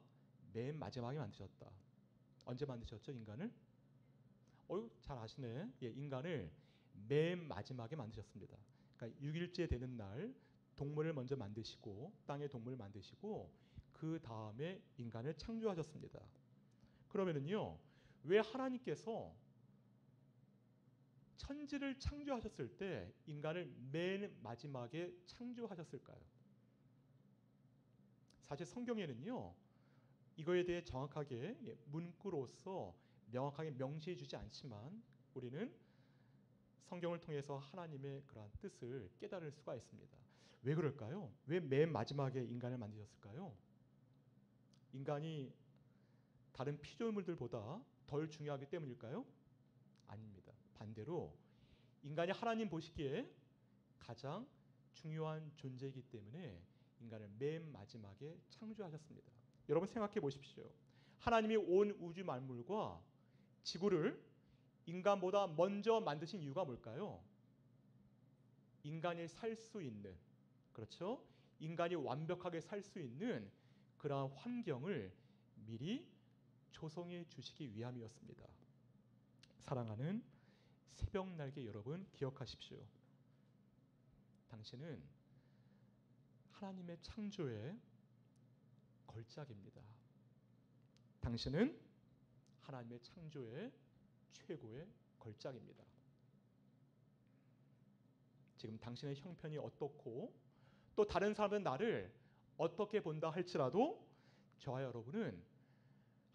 맨 마지막에 만드셨다. 언제 만드셨죠 인간을? 잘 아시네. 인간을 맨 마지막에 만드셨습니다. 그러니까 6일째 되는 날 동물을 먼저 만드시고 땅의 동물을 만드시고 그 다음에 인간을 창조하셨습니다. 그러면은요 왜 하나님께서 천지를 창조하셨을 때 인간을 맨 마지막에 창조하셨을까요? 사실 성경에는요 이거에 대해 정확하게 문구로서 명확하게 명시해 주지 않지만 우리는 성경을 통해서 하나님의 그러한 뜻을 깨달을 수가 있습니다. 왜 그럴까요? 왜 맨 마지막에 인간을 만드셨을까요? 인간이 다른 피조물들보다 덜 중요하기 때문일까요? 아닙니다. 반대로 인간이 하나님 보시기에 가장 중요한 존재이기 때문에 인간을 맨 마지막에 창조하셨습니다. 여러분 생각해 보십시오. 하나님이 온 우주 만물과 지구를 인간보다 먼저 만드신 이유가 뭘까요? 인간이 살 수 있는, 그렇죠? 인간이 완벽하게 살 수 있는 그러한 환경을 미리 조성해 주시기 위함이었습니다. 사랑하는 새벽날개 여러분 기억하십시오. 당신은 하나님의 창조의 걸작입니다. 당신은 하나님의 창조의 최고의 걸작입니다. 지금 당신의 형편이 어떻고 또 다른 사람은 나를 어떻게 본다 할지라도 저와 여러분은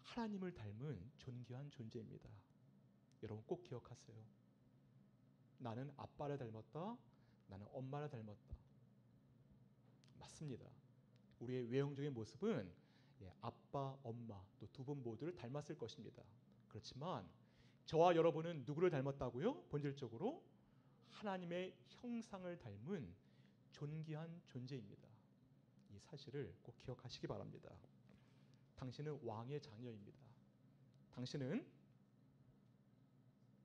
하나님을 닮은 존귀한 존재입니다. 여러분 꼭 기억하세요. 나는 아빠를 닮았다. 나는 엄마를 닮았다. 맞습니다. 우리의 외형적인 모습은 아빠, 엄마 또 두 분 모두를 닮았을 것입니다. 그렇지만 저와 여러분은 누구를 닮았다고요? 본질적으로 하나님의 형상을 닮은 존귀한 존재입니다. 이 사실을 꼭 기억하시기 바랍니다. 당신은 왕의 자녀입니다. 당신은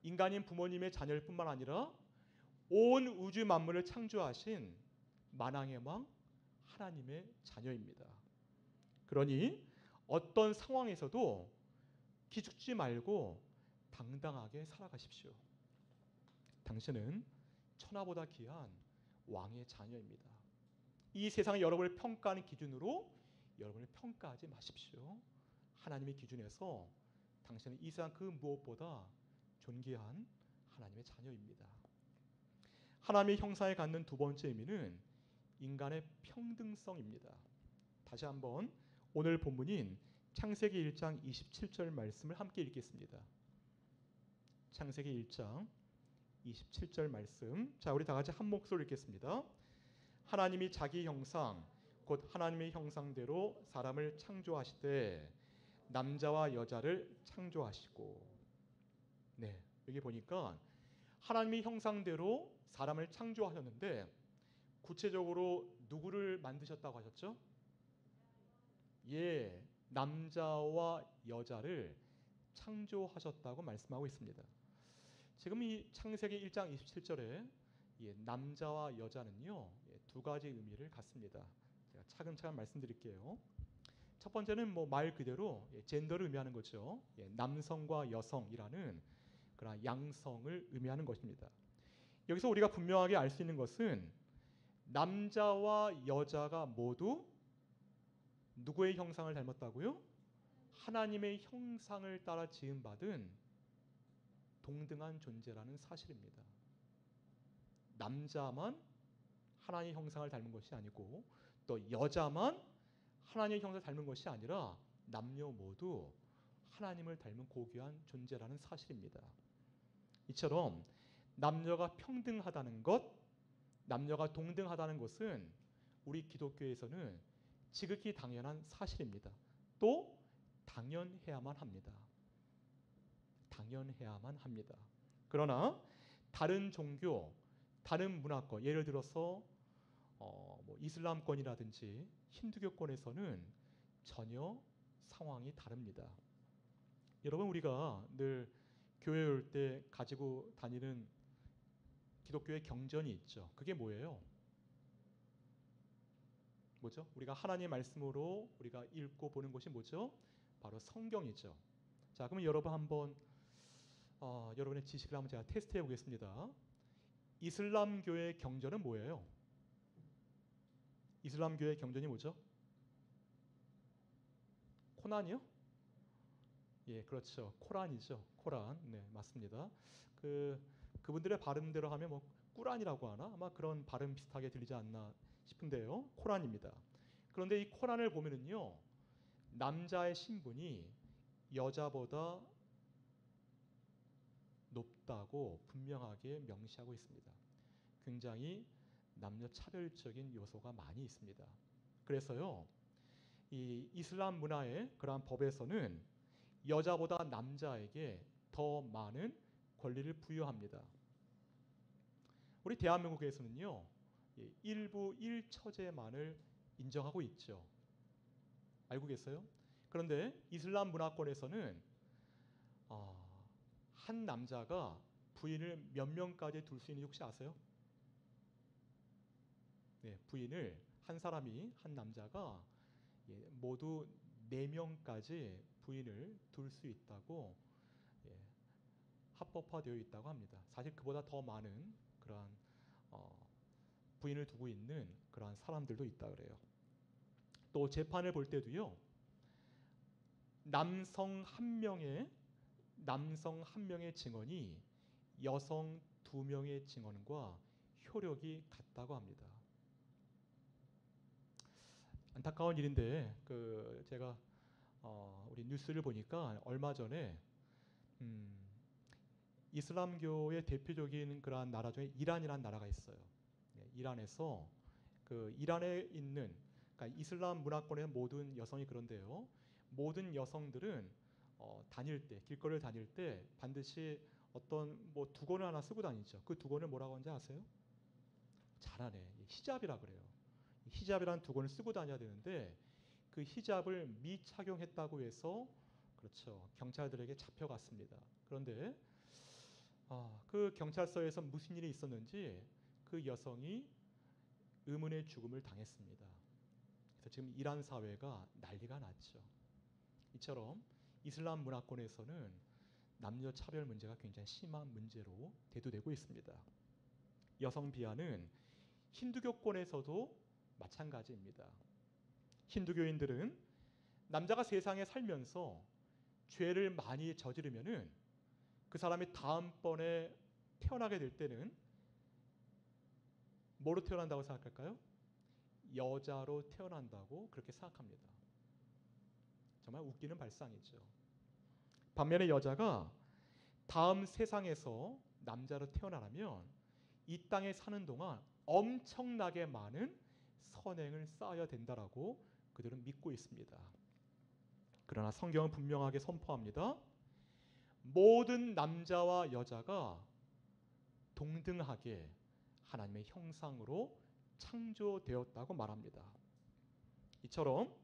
인간인 부모님의 자녀일 뿐만 아니라 온 우주 만물을 창조하신 만왕의 왕 하나님의 자녀입니다. 그러니 어떤 상황에서도 기죽지 말고 당당하게 살아가십시오. 당신은 천하보다 귀한 왕의 자녀입니다. 이 세상이 여러분을 평가하는 기준으로 여러분을 평가하지 마십시오. 하나님의 기준에서 당신은 이 세상 그 무엇보다 존귀한 하나님의 자녀입니다. 하나님의 형상에 갖는 두 번째 의미는 인간의 평등성입니다. 다시 한번 오늘 본문인 창세기 1장 27절 말씀을 함께 읽겠습니다. 창세기 1장 27절 말씀. 자, 우리 다 같이 한 목소리 읽겠습니다. 하나님이 자기 형상 곧 하나님의 형상대로 사람을 창조하시되 남자와 여자를 창조하시고. 네, 여기 보니까 하나님의 형상대로 사람을 창조하셨는데 구체적으로 누구를 만드셨다고 하셨죠? 예, 남자와 여자를 창조하셨다고 말씀하고 있습니다. 지금 이 창세기 1장 27절에 남자와 여자는요, 두 가지 의미를 갖습니다. 제가 차근차근 말씀드릴게요. 첫 번째는 뭐 말 그대로 젠더를 의미하는 거죠. 남성과 여성이라는 그런 양성을 의미하는 것입니다. 여기서 우리가 분명하게 알 수 있는 것은 남자와 여자가 모두 누구의 형상을 닮았다고요? 하나님의 형상을 따라 지음받은 동등한 존재라는 사실입니다. 남자만 하나님의 형상을 닮은 것이 아니고 또 여자만 하나님의 형상을 닮은 것이 아니라 남녀 모두 하나님을 닮은 고귀한 존재라는 사실입니다. 이처럼 남녀가 평등하다는 것, 남녀가 동등하다는 것은 우리 기독교에서는 지극히 당연한 사실입니다. 또 당연해야만 합니다. 당연해야만 합니다. 그러나 다른 종교, 다른 문화권, 예를 들어서 뭐 이슬람권이라든지 힌두교권에서는 전혀 상황이 다릅니다. 여러분, 우리가 늘 교회에 올 때 가지고 다니는 기독교의 경전이 있죠. 그게 뭐예요? 뭐죠? 우리가 하나님의 말씀으로 우리가 읽고 보는 것이 뭐죠? 바로 성경이죠. 자, 그러면 여러분 한번 여러분의 지식을 한번 제가 테스트해 보겠습니다. 이슬람교의 경전은 뭐예요? 이슬람교의 경전이 뭐죠? 코란이요? 예, 그렇죠. 코란이죠. 코란. 네, 맞습니다. 그분들의 발음대로 하면 뭐 꾸란이라고 하나? 아마 그런 발음 비슷하게 들리지 않나 싶은데요. 코란입니다. 그런데 이 코란을 보면은요, 남자의 신분이 여자보다 높다고 분명하게 명시하고 있습니다. 굉장히 남녀 차별적인 요소가 많이 있습니다. 그래서요, 이 이슬람 문화의 그러한 법에서는 여자보다 남자에게 더 많은 권리를 부여합니다. 우리 대한민국에서는요, 일부 1처제만을 인정하고 있죠. 알고 계세요? 그런데 이슬람 문화권에서는 한 남자가 부인을 몇 명까지 둘 수 있는지 혹시 아세요? 네, 부인을 한 사람이, 한 남자가 모두 4명까지 부인을 둘 수 있다고 합법화되어 있다고 합니다. 사실 그보다 더 많은 그러한 부인을 두고 있는 그러한 사람들도 있다 그래요. 또 재판을 볼 때도요, 남성 한 명의 증언이 여성 2명의 증언과 효력이 같다고 합니다. 안타까운 일인데 제가 우리 뉴스를 보니까 얼마 전에 이슬람교의 대표적인 그러한 나라 중에 이란이라는 나라가 있어요. 이란에서 이란에 있는, 그러니까 이슬람 문화권의 모든 여성이 그런데요, 모든 여성들은 다닐 때, 길거리를 다닐 때 반드시 어떤 뭐 두건을 하나 쓰고 다니죠. 그 두건을 뭐라고 하는지 아세요? 잘하네. 히잡이라 그래요. 히잡이라는 두건을 쓰고 다녀야 되는데 그 히잡을 미착용했다고 해서, 그렇죠, 경찰들에게 잡혀갔습니다. 그런데 그 경찰서에서 무슨 일이 있었는지 그 여성이 의문의 죽음을 당했습니다. 그래서 지금 이란 사회가 난리가 났죠. 이처럼 이슬람 문화권에서는 남녀 차별 문제가 굉장히 심한 문제로 대두되고 있습니다. 여성 비하는 힌두교권에서도 마찬가지입니다. 힌두교인들은 남자가 세상에 살면서 죄를 많이 저지르면은 그 사람이 다음번에 태어나게 될 때는 뭐로 태어난다고 생각할까요? 여자로 태어난다고 그렇게 생각합니다. 정말 웃기는 발상이죠. 반면에 여자가 다음 세상에서 남자로 태어나려면 이 땅에 사는 동안 엄청나게 많은 선행을 쌓아야 된다라고 그들은 믿고 있습니다. 그러나 성경은 분명하게 선포합니다. 모든 남자와 여자가 동등하게 하나님의 형상으로 창조되었다고 말합니다. 이처럼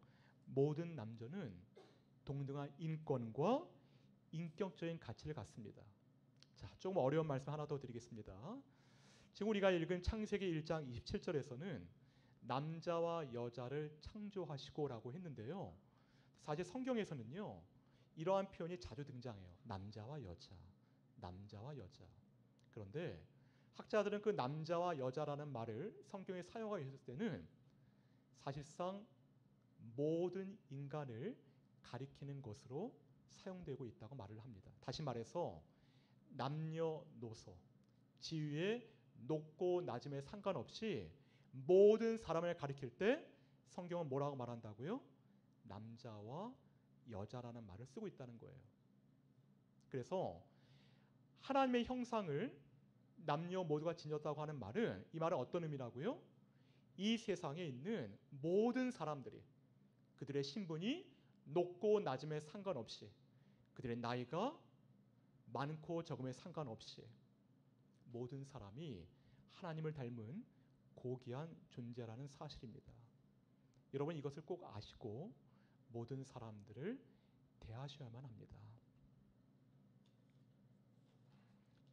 모든 남녀는 동등한 인권과 인격적인 가치를 갖습니다. 자, 조금 어려운 말씀 하나 더 드리겠습니다. 지금 우리가 읽은 창세기 1장 27절에서는 남자와 여자를 창조하시고라고 했는데요. 사실 성경에서는요, 이러한 표현이 자주 등장해요. 남자와 여자, 남자와 여자. 그런데 학자들은 그 남자와 여자라는 말을 성경에 사용하고 있을 때는 사실상 모든 인간을 가리키는 것으로 사용되고 있다고 말을 합니다. 다시 말해서 남녀노소, 지위의 높고 낮음에 상관없이 모든 사람을 가리킬 때 성경은 뭐라고 말한다고요? 남자와 여자라는 말을 쓰고 있다는 거예요. 그래서 하나님의 형상을 남녀 모두가 지녔다고 하는 말은, 이 말은 어떤 의미라고요? 이 세상에 있는 모든 사람들이 그들의 신분이 높고 낮음에 상관없이, 그들의 나이가 많고 적음에 상관없이 모든 사람이 하나님을 닮은 고귀한 존재라는 사실입니다. 여러분, 이것을 꼭 아시고 모든 사람들을 대하셔야만 합니다.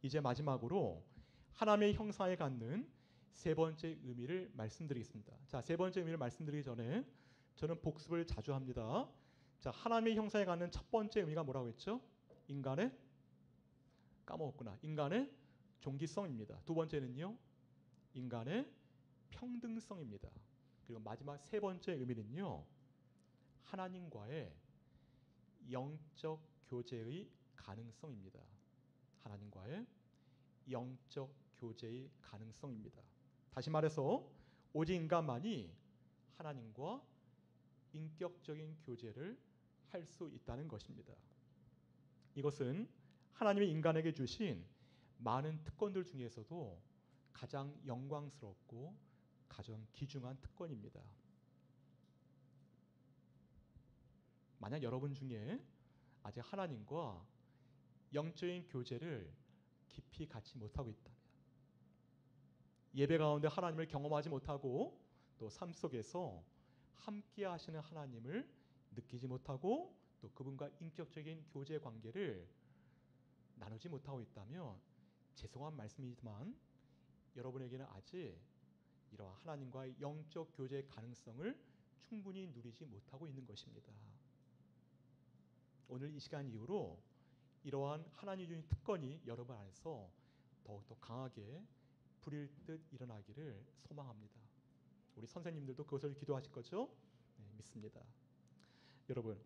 이제 마지막으로 하나님의 형상을 갖는 세 번째 의미를 말씀드리겠습니다. 자, 세 번째 의미를 말씀드리기 전에 저는 복습을 자주 합니다. 자, 하나님의 형상을 갖는 첫 번째 의미가 뭐라고 했죠? 인간의, 까먹었구나. 인간의 종기성입니다. 두 번째는요, 인간의 평등성입니다. 그리고 마지막 세 번째 의미는요, 하나님과의 영적 교제의 가능성입니다. 하나님과의 영적 교제의 가능성입니다. 다시 말해서 오직 인간만이 하나님과 인격적인 교제를 할 수 있다는 것입니다. 이것은 하나님이 인간에게 주신 많은 특권들 중에서도 가장 영광스럽고 가장 귀중한 특권입니다. 만약 여러분 중에 아직 하나님과 영적인 교제를 깊이 갖지 못하고 있다면, 예배 가운데 하나님을 경험하지 못하고 또 삶 속에서 함께 하시는 하나님을 느끼지 못하고 또 그분과 인격적인 교제 관계를 나누지 못하고 있다면, 죄송한 말씀이지만 여러분에게는 아직 이러한 하나님과의 영적 교제의 가능성을 충분히 누리지 못하고 있는 것입니다. 오늘 이 시간 이후로 이러한 하나님 주신 특권이 여러분 안에서 더욱더 강하게 불일 듯 일어나기를 소망합니다. 우리 선생님들도 그것을 기도하실 거죠? 네, 믿습니다. 여러분,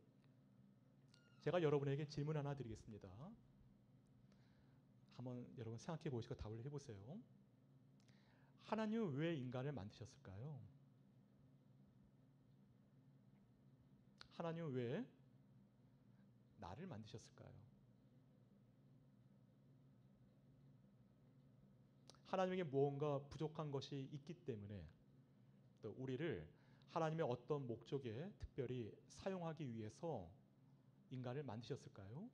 제가 여러분에게 질문 하나 드리겠습니다. 한번 여러분 생각해 보시고 답을 해보세요. 하나님은 왜 인간을 만드셨을까요? 하나님은 왜 나를 만드셨을까요? 하나님에게 무언가 부족한 것이 있기 때문에 또 우리를 하나님의 어떤 목적에 특별히 사용하기 위해서 인간을 만드셨을까요?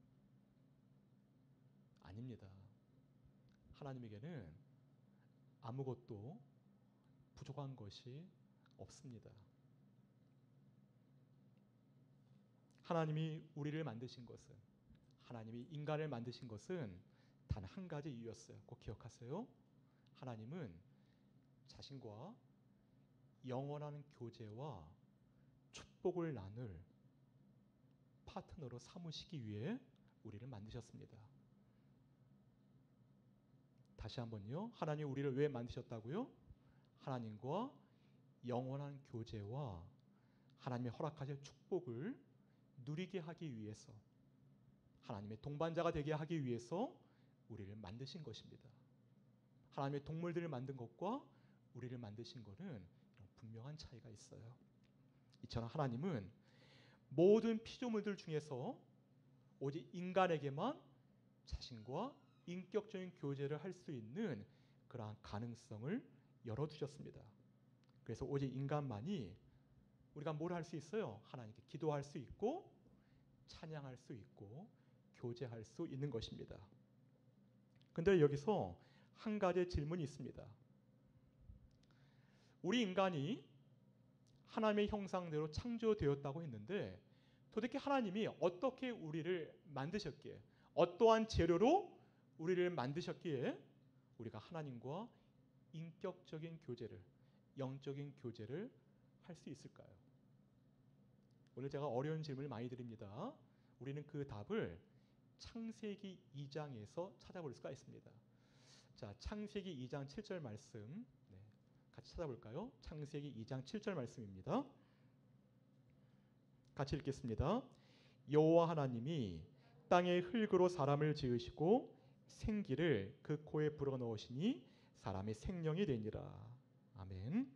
아닙니다. 하나님에게는 아무것도 부족한 것이 없습니다. 하나님이 우리를 만드신 것은, 하나님이 인간을 만드신 것은 단 한 가지 이유였어요. 꼭 기억하세요. 하나님은 자신과 영원한 교제와 축복을 나눌 파트너로 삼으시기 위해 우리를 만드셨습니다. 다시 한번요. 하나님 우리를 왜 만드셨다고요? 하나님과 영원한 교제와 하나님의 허락하신 축복을 누리게 하기 위해서, 하나님의 동반자가 되게 하기 위해서 우리를 만드신 것입니다. 하나님의 동물들을 만든 것과 우리를 만드신 것은 분명한 차이가 있어요. 이처럼 하나님은 모든 피조물들 중에서 오직 인간에게만 자신과 인격적인 교제를 할 수 있는 그러한 가능성을 열어두셨습니다. 그래서 오직 인간만이 우리가 뭘 할 수 있어요? 하나님께 기도할 수 있고 찬양할 수 있고 교제할 수 있는 것입니다. 근데 여기서 한 가지 질문이 있습니다. 우리 인간이 하나님의 형상대로 창조되었다고 했는데 도대체 하나님이 어떻게 우리를 만드셨기에, 어떠한 재료로 우리를 만드셨기에 우리가 하나님과 인격적인 교제를, 영적인 교제를 할 수 있을까요? 오늘 제가 어려운 질문을 많이 드립니다. 우리는 그 답을 창세기 2장에서 찾아볼 수가 있습니다. 자, 창세기 2장 7절 말씀 같이 찾아볼까요? 창세기 2장 7절 말씀입니다. 같이 읽겠습니다. 여호와 하나님이 땅의 흙으로 사람을 지으시고 생기를 그 코에 불어넣으시니 사람의 생명이 되니라. 아멘.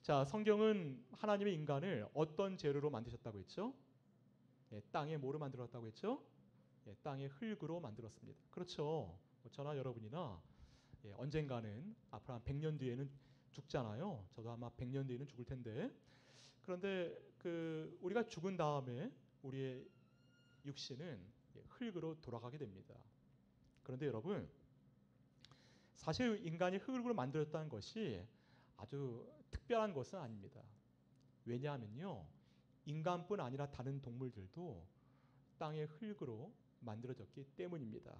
자, 성경은 하나님의 인간을 어떤 재료로 만드셨다고 했죠? 땅에 뭐로 만들었다고 했죠? 땅의 흙으로 만들었습니다. 그렇죠. 저나 여러분이나 언젠가는 앞으로 한 100년 뒤에는 죽잖아요. 저도 아마 100년 뒤에는 죽을 텐데, 그런데 우리가 죽은 다음에 우리의 육신은 흙으로 돌아가게 됩니다. 그런데 여러분, 사실 인간이 흙으로 만들었다는 것이 아주 특별한 것은 아닙니다. 왜냐하면요, 인간뿐 아니라 다른 동물들도 땅의 흙으로 만들어졌기 때문입니다.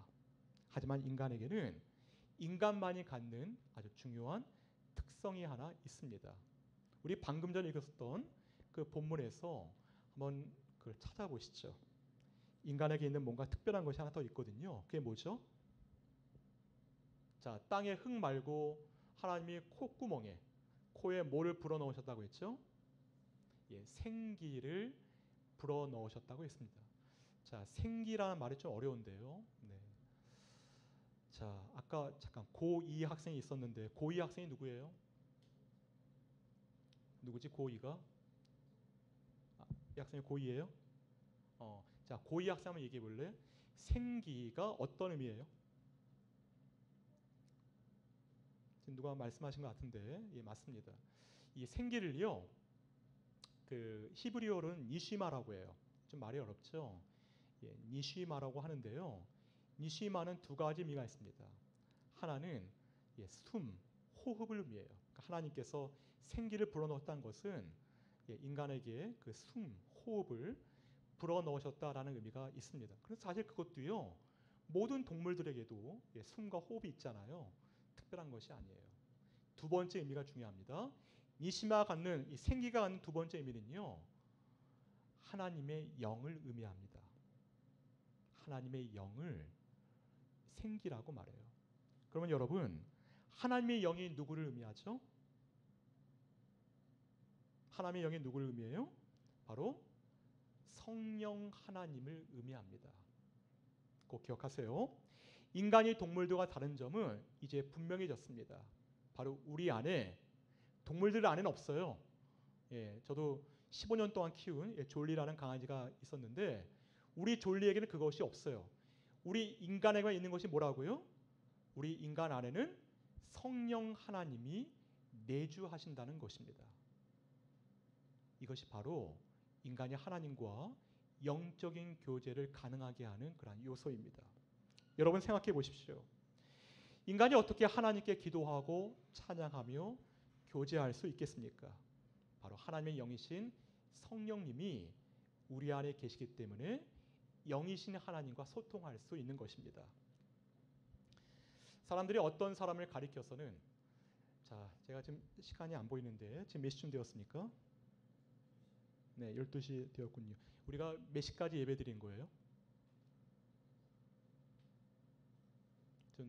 하지만 인간에게는 인간만이 갖는 아주 중요한 특성이 하나 있습니다. 우리 방금 전에 읽었던 그 본문에서 한번 그걸 찾아보시죠. 인간에게 있는 뭔가 특별한 것이 하나 더 있거든요. 그게 뭐죠? 자, 땅의 흙 말고 하나님이 콧구멍에, 코에 뭐를 불어넣으셨다고 했죠? 생기를 불어넣으셨다고 했습니다. 자, 생기라는 말이 좀 어려운데요. 네. 자, 아까 잠깐 고2 학생이 있었는데 고2 학생이 누구예요? 누구지? 고2가? 이 학생이 고2예요? 자, 고2 학생 한번 얘기해 볼래? 생기가 어떤 의미예요? 지금 누가 말씀하신 것 같은데, 예, 맞습니다. 이 생기를요, 그 히브리어로는 니시마라고 해요. 좀 말이 어렵죠? 예, 니시마라고 하는데요. 니시마는 두 가지 의미가 있습니다. 하나는 숨, 호흡을 의미해요. 그러니까 하나님께서 생기를 불어넣었다는 것은 인간에게 그 숨, 호흡을 불어넣으셨다라는 의미가 있습니다. 그래서 사실 그것도요, 모든 동물들에게도 숨과 호흡이 있잖아요. 특별한 것이 아니에요. 두 번째 의미가 중요합니다. 니시마가 갖는, 이 생기가 갖는 두 번째 의미는요, 하나님의 영을 의미합니다. 하나님의 영을 생기라고 말해요. 그러면 여러분, 하나님의 영이 누구를 의미하죠? 하나님의 영이 누구를 의미해요? 바로 성령 하나님을 의미합니다. 꼭 기억하세요. 인간이 동물들과 다른 점은 이제 분명해졌습니다. 바로 우리 안에, 동물들 안에는 없어요. 예, 저도 15년 동안 키운 졸리라는 강아지가 있었는데 우리 졸리에게는 그것이 없어요. 우리 인간에게만 있는 것이 뭐라고요? 우리 인간 안에는 성령 하나님이 내주하신다는 것입니다. 이것이 바로 인간이 하나님과 영적인 교제를 가능하게 하는 그런 요소입니다. 여러분 생각해 보십시오. 인간이 어떻게 하나님께 기도하고 찬양하며 교제할 수 있겠습니까? 바로 하나님의 영이신 성령님이 우리 안에 계시기 때문에 영이신 하나님과 소통할 수 있는 것입니다. 사람들이 어떤 사람을 가리켜서는, 자, 제가 지금 시간이 안 보이는데 지금 몇 시쯤 되었습니까? 네, 12시 되었군요. 우리가 몇 시까지 예배 드린 거예요?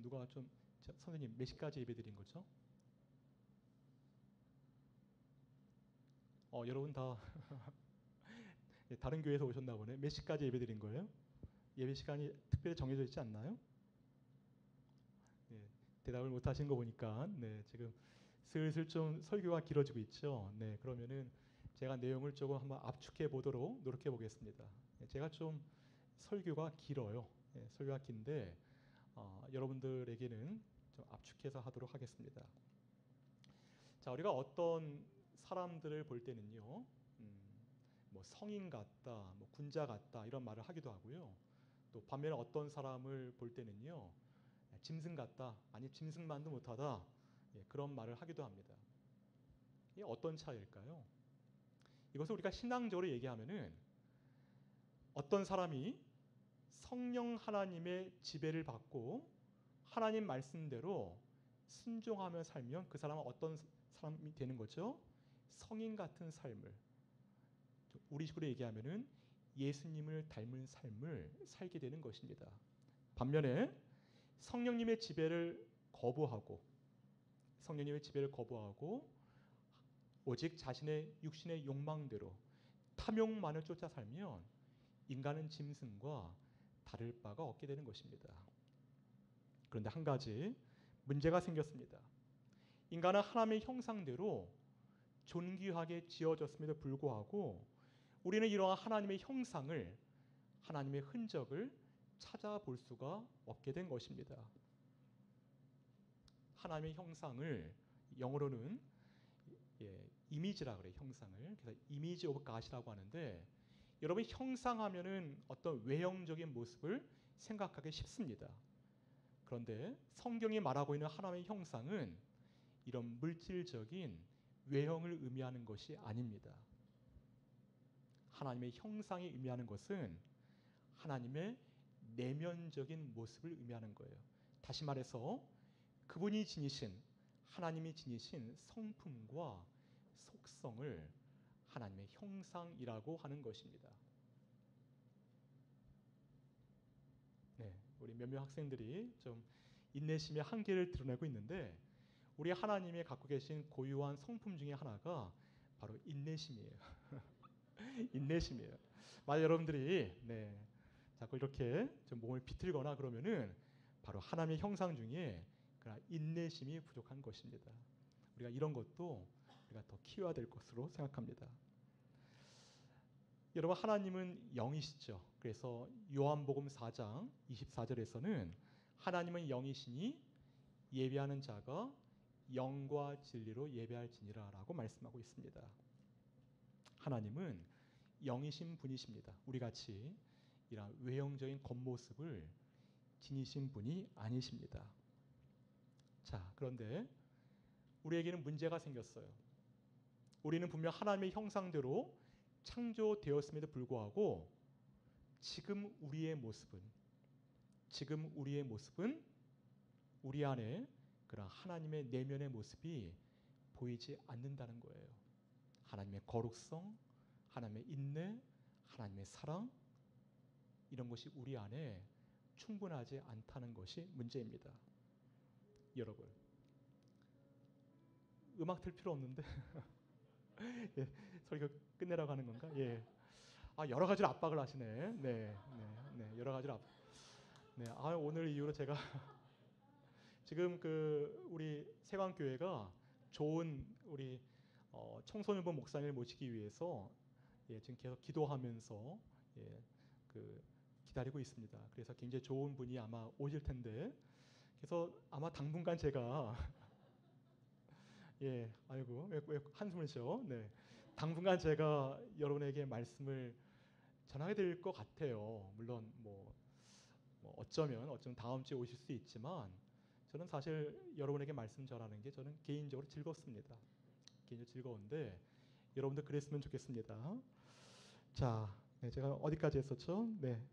누가 좀 선생님 몇 시까지 예배 드린 거죠? 여러분 다 다른 교회에서 오셨나 보네. 몇 시까지 예배 드린 거예요? 예배 시간이 특별히 정해져 있지 않나요? 네, 대답을 못 하신 거 보니까 지금 슬슬 좀 설교가 길어지고 있죠. 네, 그러면은 제가 내용을 조금 한번 압축해 보도록 노력해 보겠습니다. 제가 좀 설교가 길어요. 설교가 긴데 여러분들에게는 좀 압축해서 하도록 하겠습니다. 자, 우리가 어떤 사람들을 볼 때는요, 뭐 성인 같다, 뭐 군자 같다 이런 말을 하기도 하고요. 또 반면에 어떤 사람을 볼 때는요, 짐승 같다, 아니 짐승만도 못하다, 그런 말을 하기도 합니다. 이게 어떤 차이일까요? 이것을 우리가 신앙적으로 얘기하면은 어떤 사람이 성령 하나님의 지배를 받고 하나님 말씀대로 순종하며 살면 그 사람은 어떤 사람이 되는 거죠? 성인 같은 삶을, 우리식으로 얘기하면은 예수님을 닮은 삶을 살게 되는 것입니다. 반면에 성령님의 지배를 거부하고 오직 자신의 육신의 욕망대로 탐욕만을 쫓아 살면 인간은 짐승과 다를 바가 없게 되는 것입니다. 그런데 한 가지 문제가 생겼습니다. 인간은 하나님의 형상대로 존귀하게 지어졌음에도 불구하고 우리는 이러한 하나님의 형상을, 하나님의 흔적을 찾아볼 수가 없게 된 것입니다. 하나님의 형상을 영어로는 이미지라 그래요. 형상을. 그래서 이미지 오브 갓이라고 하는데, 여러분 형상하면은 어떤 외형적인 모습을 생각하기 쉽습니다. 그런데 성경이 말하고 있는 하나님의 형상은 이런 물질적인 외형을 의미하는 것이 아닙니다. 하나님의 형상이 의미하는 것은 하나님의 내면적인 모습을 의미하는 거예요. 다시 말해서 그분이 지니신, 하나님이 지니신 성품과 속성을 하나님의 형상이라고 하는 것입니다. 네, 우리 몇몇 학생들이 좀 인내심의 한계를 드러내고 있는데, 우리 하나님이 갖고 계신 고유한 성품 중에 하나가 바로 인내심이에요. 인내심이에요. 만약 여러분들이 자꾸 이렇게 좀 몸을 비틀거나 그러면은 바로 하나님의 형상 중에 인내심이 부족한 것입니다. 우리가 이런 것도 우리가 더 키워야 될 것으로 생각합니다. 여러분, 하나님은 영이시죠. 그래서 요한복음 4장 24절에서는 하나님은 영이시니 예배하는 자가 영과 진리로 예배할지니라 라고 말씀하고 있습니다. 하나님은 영이신 분이십니다. 우리같이 이런 외형적인 겉모습을 지니신 분이 아니십니다. 자, 그런데 우리에게는 문제가 생겼어요. 우리는 분명 하나님의 형상대로 창조되었음에도 불구하고 지금 우리의 모습은 우리 안에 그런 하나님의 내면의 모습이 보이지 않는다는 거예요. 하나님의 거룩성, 하나님의 인내, 하나님의 사랑, 이런 것이 우리 안에 충분하지 않다는 것이 문제입니다. 여러분, 음악 틀 필요 없는데 예, 설교 끝내라고 하는 건가? 예. 여러 가지로 압박을 하시네. 여러 가지로 오늘 이후로 제가 지금 우리 세광교회가 좋은 우리 청소년부 목사님을 모시기 위해서 지금 계속 기도하면서 기다리고 있습니다. 그래서 굉장히 좋은 분이 아마 오실 텐데, 그래서 아마 당분간 제가 왜 한숨을 쉬어? 당분간 제가 여러분에게 말씀을 전하게 될 것 같아요. 물론 어쩌면 다음 주에 오실 수 있지만, 저는 사실 여러분에게 말씀 전하는 게 저는 개인적으로 즐겁습니다. 개인적으로 즐거운데 여러분도 그랬으면 좋겠습니다. 자, 제가 어디까지 했었죠?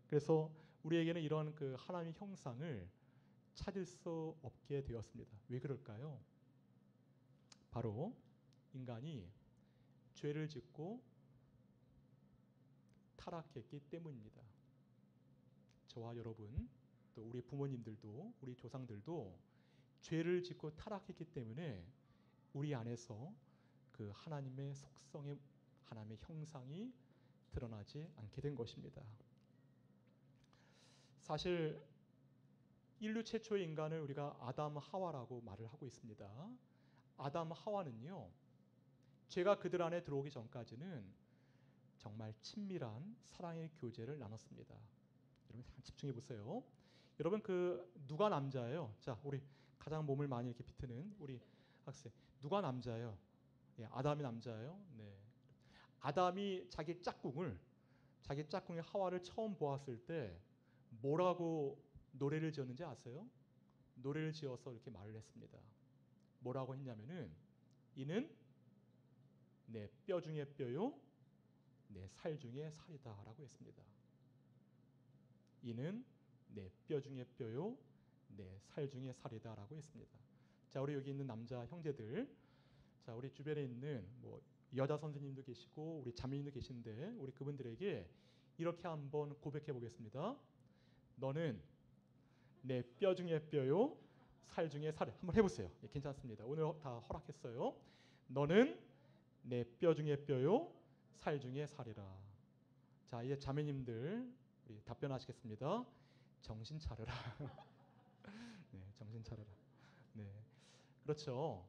그래서 우리에게는 이런 하나님의 형상을 찾을 수 없게 되었습니다. 왜 그럴까요? 바로 인간이 죄를 짓고 타락했기 때문입니다. 저와 여러분, 또 우리 부모님들도, 우리 조상들도 죄를 짓고 타락했기 때문에 우리 안에서 그 하나님의 속성의, 하나님의 형상이 드러나지 않게 된 것입니다. 사실 인류 최초의 인간을 우리가 아담 하와라고 말을 하고 있습니다. 아담 하와는요, 죄가 그들 안에 들어오기 전까지는 정말 친밀한 사랑의 교제를 나눴습니다. 여러분 잘 집중해 보세요. 여러분 그 누가 남자예요? 자, 우리 가장 몸을 많이 이렇게 비트는 우리 학생, 누가 남자예요? 예, 아담이 남자예요. 네. 아담이 자기 짝꿍이 하와를 처음 보았을 때 뭐라고 노래를 지었는지 아세요? 노래를 지어서 이렇게 말을 했습니다. 뭐라고 했냐면은 이는 내 뼈 중에 뼈요, 내 살 중에 살이다라고 했습니다. 이는 내 뼈 중에 뼈요, 내 살 중에 살이다라고 했습니다. 자, 우리 여기 있는 남자 형제들, 자, 우리 주변에 있는 뭐 여자 선생님도 계시고 우리 자매님도 계신데 우리 그분들에게 이렇게 한번 고백해 보겠습니다. 너는 내 뼈 중에 뼈요, 살 중에 살. 한번 해보세요. 예, 괜찮습니다. 오늘 다 허락했어요. 너는 내 뼈 중에 뼈요, 살 중에 살이라. 자, 이제 자매님들 우리 답변하시겠습니다. 정신 차려라. 네, 정신 차려라. 네, 그렇죠.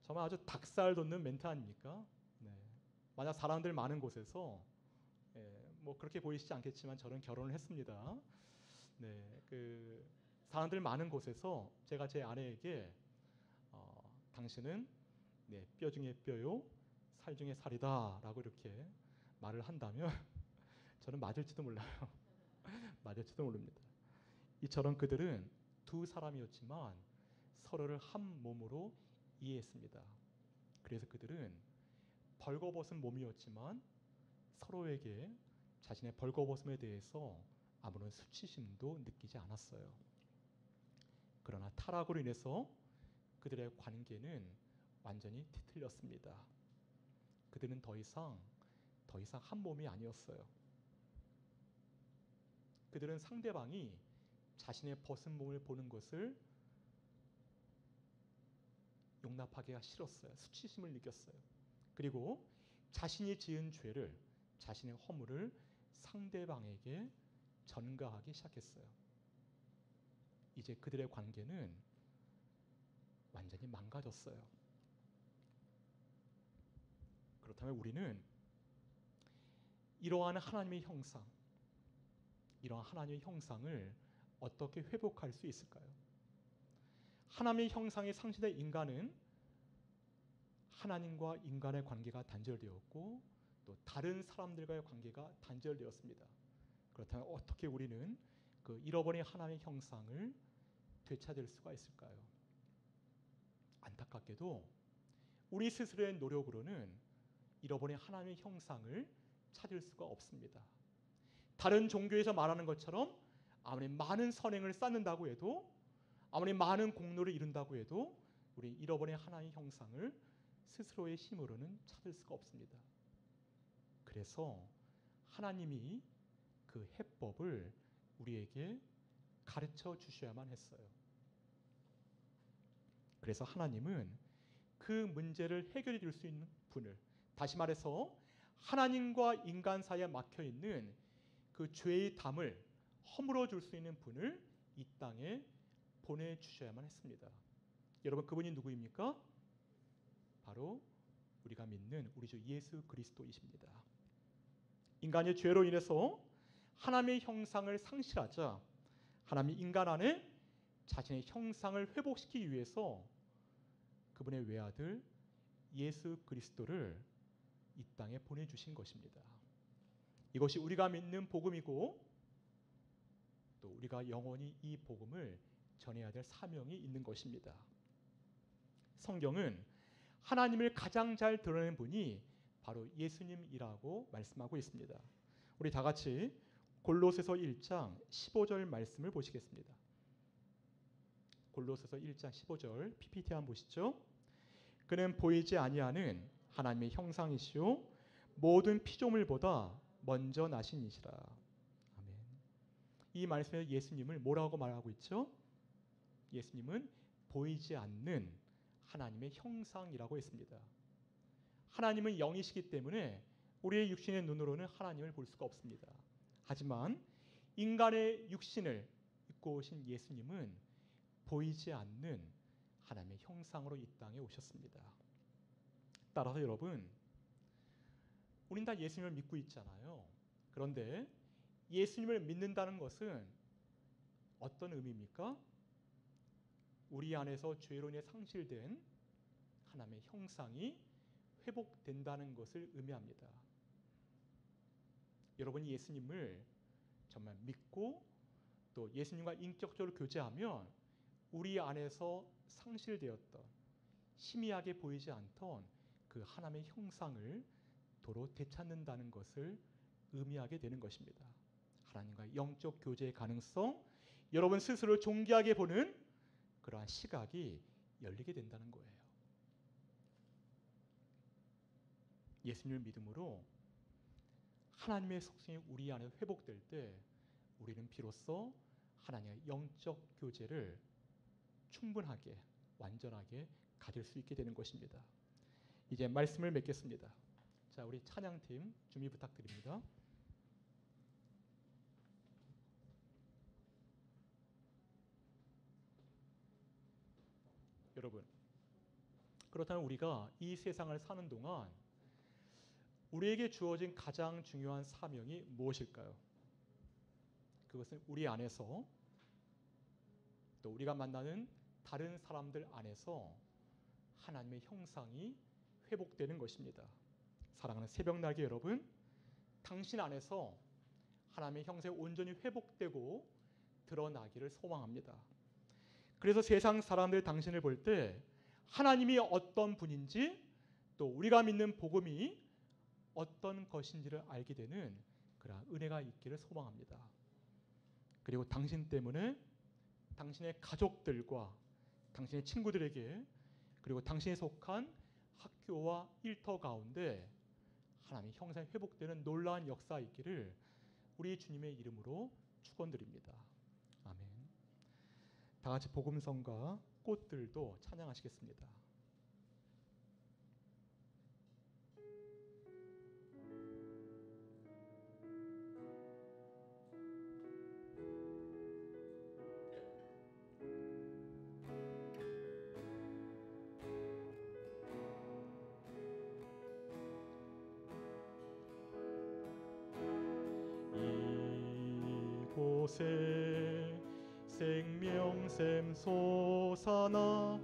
정말 아주 닭살 돋는 멘트 아닙니까? 네. 만약 사람들 많은 곳에서 뭐 그렇게 보이시지 않겠지만 저는 결혼을 했습니다. 네, 그 사람들 많은 곳에서 제가 제 아내에게 당신은 내 뼈 중에 뼈요, 살 중에 살이다라고 이렇게 말을 한다면 저는 맞을지도 몰라요. 맞을지도 모릅니다. 이처럼 그들은 두 사람이었지만 서로를 한 몸으로 이해했습니다. 그래서 그들은 벌거벗은 몸이었지만 서로에게 자신의 벌거벗음에 대해서 아무런 수치심도 느끼지 않았어요. 그러나 타락으로 인해서 그들의 관계는 완전히 뒤틀렸습니다. 그들은 더 이상 한 몸이 아니었어요. 그들은 상대방이 자신의 벗은 몸을 보는 것을 용납하기가 싫었어요. 수치심을 느꼈어요. 그리고 자신이 지은 죄를, 자신의 허물을 상대방에게 전가하기 시작했어요. 이제 그들의 관계는 완전히 망가졌어요. 그렇다면 우리는 이러한 하나님의 형상, 이러한 하나님의 형상을 어떻게 회복할 수 있을까요? 하나님의 형상이 상실된 인간은 하나님과 인간의 관계가 단절되었고 또 다른 사람들과의 관계가 단절되었습니다. 그렇다면 어떻게 우리는 그 잃어버린 하나님의 형상을 되찾을 수가 있을까요? 안타깝게도 우리 스스로의 노력으로는 잃어버린 하나님의 형상을 찾을 수가 없습니다. 다른 종교에서 말하는 것처럼 아무리 많은 선행을 쌓는다고 해도, 아무리 많은 공로를 이룬다고 해도 우리 잃어버린 하나님의 형상을 스스로의 힘으로는 찾을 수가 없습니다. 그래서 하나님이 그 해법을 우리에게 가르쳐 주셔야만 했어요. 그래서 하나님은 그 문제를 해결해 줄 수 있는 분을, 다시 말해서 하나님과 인간 사이에 막혀 있는 그 죄의 담을 허물어 줄 수 있는 분을 이 땅에 보내 주셔야만 했습니다. 여러분, 그분이 누구입니까? 바로 우리가 믿는 우리 주 예수 그리스도이십니다. 인간의 죄로 인해서 하나님의 형상을 상실하자 하나님이 인간 안에 자신의 형상을 회복시키기 위해서 그분의 외아들 예수 그리스도를 이 땅에 보내주신 것입니다. 이것이 우리가 믿는 복음이고 또 우리가 영원히 이 복음을 전해야 될 사명이 있는 것입니다. 성경은 하나님을 가장 잘 드러내는 분이 바로 예수님이라고 말씀하고 있습니다. 우리 다 같이 골로새서 1장 15절 말씀을 보시겠습니다. 골로새서 1장 15절 PPT 한번 보시죠. 그는 보이지 아니하는 하나님의 형상이시요 모든 피조물보다 먼저 나신 이시라. 아멘. 이 말씀에서 예수님을 뭐라고 말하고 있죠? 예수님은 보이지 않는 하나님의 형상이라고 했습니다. 하나님은 영이시기 때문에 우리의 육신의 눈으로는 하나님을 볼 수가 없습니다. 하지만 인간의 육신을 입고 오신 예수님은 보이지 않는 하나님의 형상으로 이 땅에 오셨습니다. 따라서 여러분, 우린 다 예수님을 믿고 있잖아요. 그런데 예수님을 믿는다는 것은 어떤 의미입니까? 우리 안에서 죄로 인해 상실된 하나님의 형상이 회복된다는 것을 의미합니다. 여러분이 예수님을 정말 믿고 또 예수님과 인격적으로 교제하면 우리 안에서 상실되었던 희미하게 보이지 않던 그 하나님의 형상을 도로 되찾는다는 것을 의미하게 되는 것입니다. 하나님과 영적 교제의 가능성, 여러분 스스로 존귀하게 보는 그러한 시각이 열리게 된다는 거예요. 예수님을 믿음으로 하나님의 속성이 우리 안에 회복될 때 우리는 비로소 하나님의 영적 교제를 충분하게 완전하게 가질 수 있게 되는 것입니다. 이제 말씀을 맺겠습니다. 자, 우리 찬양팀 준비 부탁드립니다. 여러분, 그렇다면 우리가 이 세상을 사는 동안 우리에게 주어진 가장 중요한 사명이 무엇일까요? 그것은 우리 안에서 또 우리가 만나는 다른 사람들 안에서 하나님의 형상이 회복되는 것입니다. 사랑하는 새벽날개 여러분, 당신 안에서 하나님의 형상이 온전히 회복되고 드러나기를 소망합니다. 그래서 세상 사람들 당신을 볼 때 하나님이 어떤 분인지 또 우리가 믿는 복음이 어떤 것인지를 알게 되는 그런 은혜가 있기를 소망합니다. 그리고 당신 때문에 당신의 가족들과 당신의 친구들에게 그리고 당신이 속한 학교와 일터 가운데 하나님의 형상이 회복되는 놀라운 역사 있기를 우리 주님의 이름으로 축원드립니다. 아멘. 다 같이 복음성과 꽃들도 찬양하시겠습니다. 이곳에 생명샘 솟아나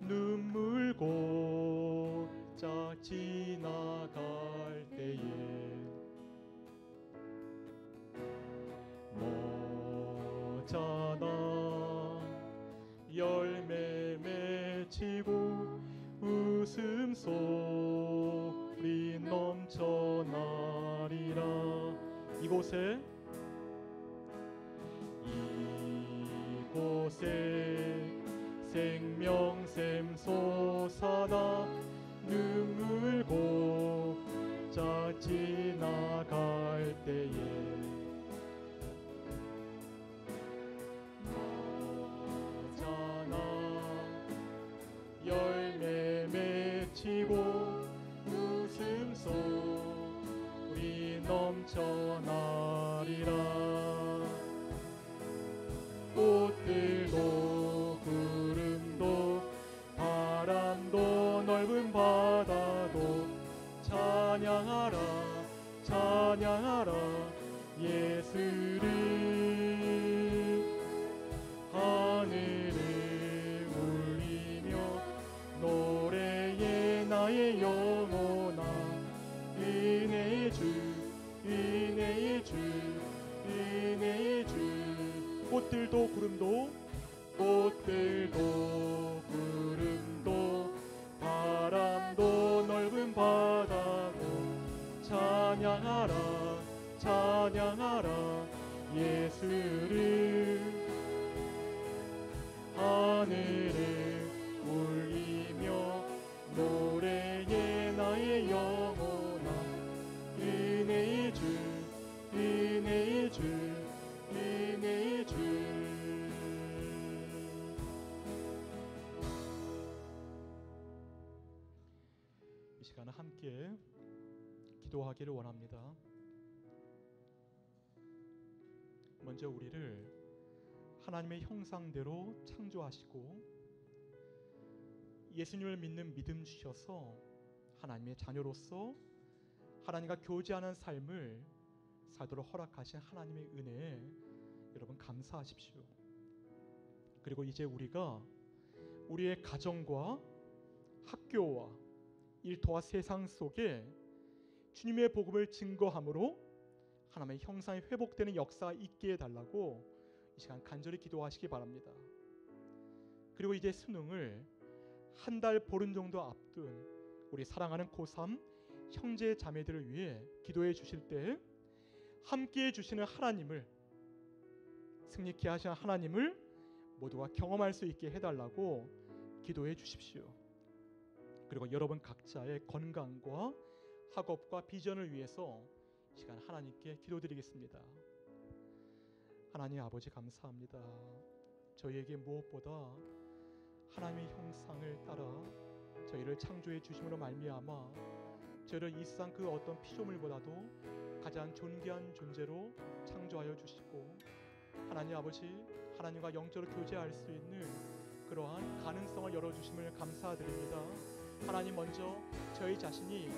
눈물 곧자 지나갈 때에 머자나 열매 맺히고 웃음소리 넘쳐나리라. 이곳에 생명샘 솟아나 눈물 곧자 지나갈 때에 머자나 열매 맺히고 웃음소리 넘쳐나리라. 꽃들도 구름도 바람도 넓은 바다도 찬양하라 찬양하라 예수를. 하늘을 울리며 노래에 나의 시간 함께 기도하기를 원합니다. 먼저 우리를 하나님의 형상대로 창조하시고 예수님을 믿는 믿음 주셔서 하나님의 자녀로서 하나님과 교제하는 삶을 살도록 허락하신 하나님의 은혜에 여러분 감사하십시오. 그리고 이제 우리가 우리의 가정과 학교와 일터와 세상 속에 주님의 복음을 증거함으로 하나님의 형상이 회복되는 역사가 있게 해달라고 이 시간 간절히 기도하시기 바랍니다. 그리고 이제 수능을 한 달 보름 정도 앞둔 우리 사랑하는 고3 형제 자매들을 위해 기도해 주실 때 함께해 주시는 하나님을, 승리케 하시는 하나님을 모두가 경험할 수 있게 해달라고 기도해 주십시오. 그리고 여러분 각자의 건강과 학업과 비전을 위해서 이 시간 하나님께 기도드리겠습니다. 하나님 아버지 감사합니다. 저희에게 무엇보다 하나님의 형상을 따라 저희를 창조해 주심으로 말미암아 저희를 이 세상 그 어떤 피조물보다도 가장 존귀한 존재로 창조하여 주시고 하나님 아버지 하나님과 영적으로 교제할 수 있는 그러한 가능성을 열어주심을 감사드립니다. 하나님 먼저 저희 자신이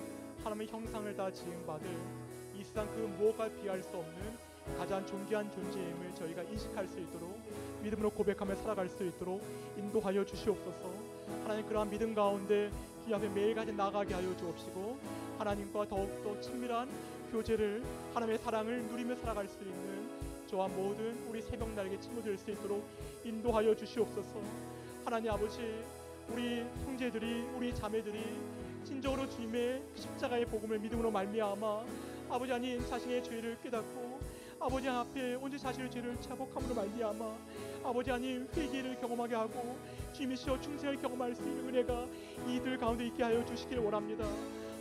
하나님의 형상을 다 지음받을 이 세상 그 무엇과 비할 수 없는 가장 존귀한 존재임을 저희가 인식할 수 있도록 믿음으로 고백하며 살아갈 수 있도록 인도하여 주시옵소서. 하나님 그러한 믿음 가운데 주님 앞에 매일같이 나가게 하여 주옵시고 하나님과 더욱더 친밀한 교제를 하나님의 사랑을 누리며 살아갈 수 있는 저와 모든 우리 새벽날개 친구들 수 있도록 인도하여 주시옵소서. 하나님 아버지 우리 형제들이 우리 자매들이 진정으로 주님의 십자가의 복음을 믿음으로 말미암아 아버지 하나님 자신의 죄를 깨닫고 아버지 앞에 온전히 자신의 죄를 자복함으로 말미암아 아버지 하나님 회개를 경험하게 하고 주님이시여 충성을 경험할 수 있는 은혜가 이들 가운데 있게 하여 주시길 원합니다.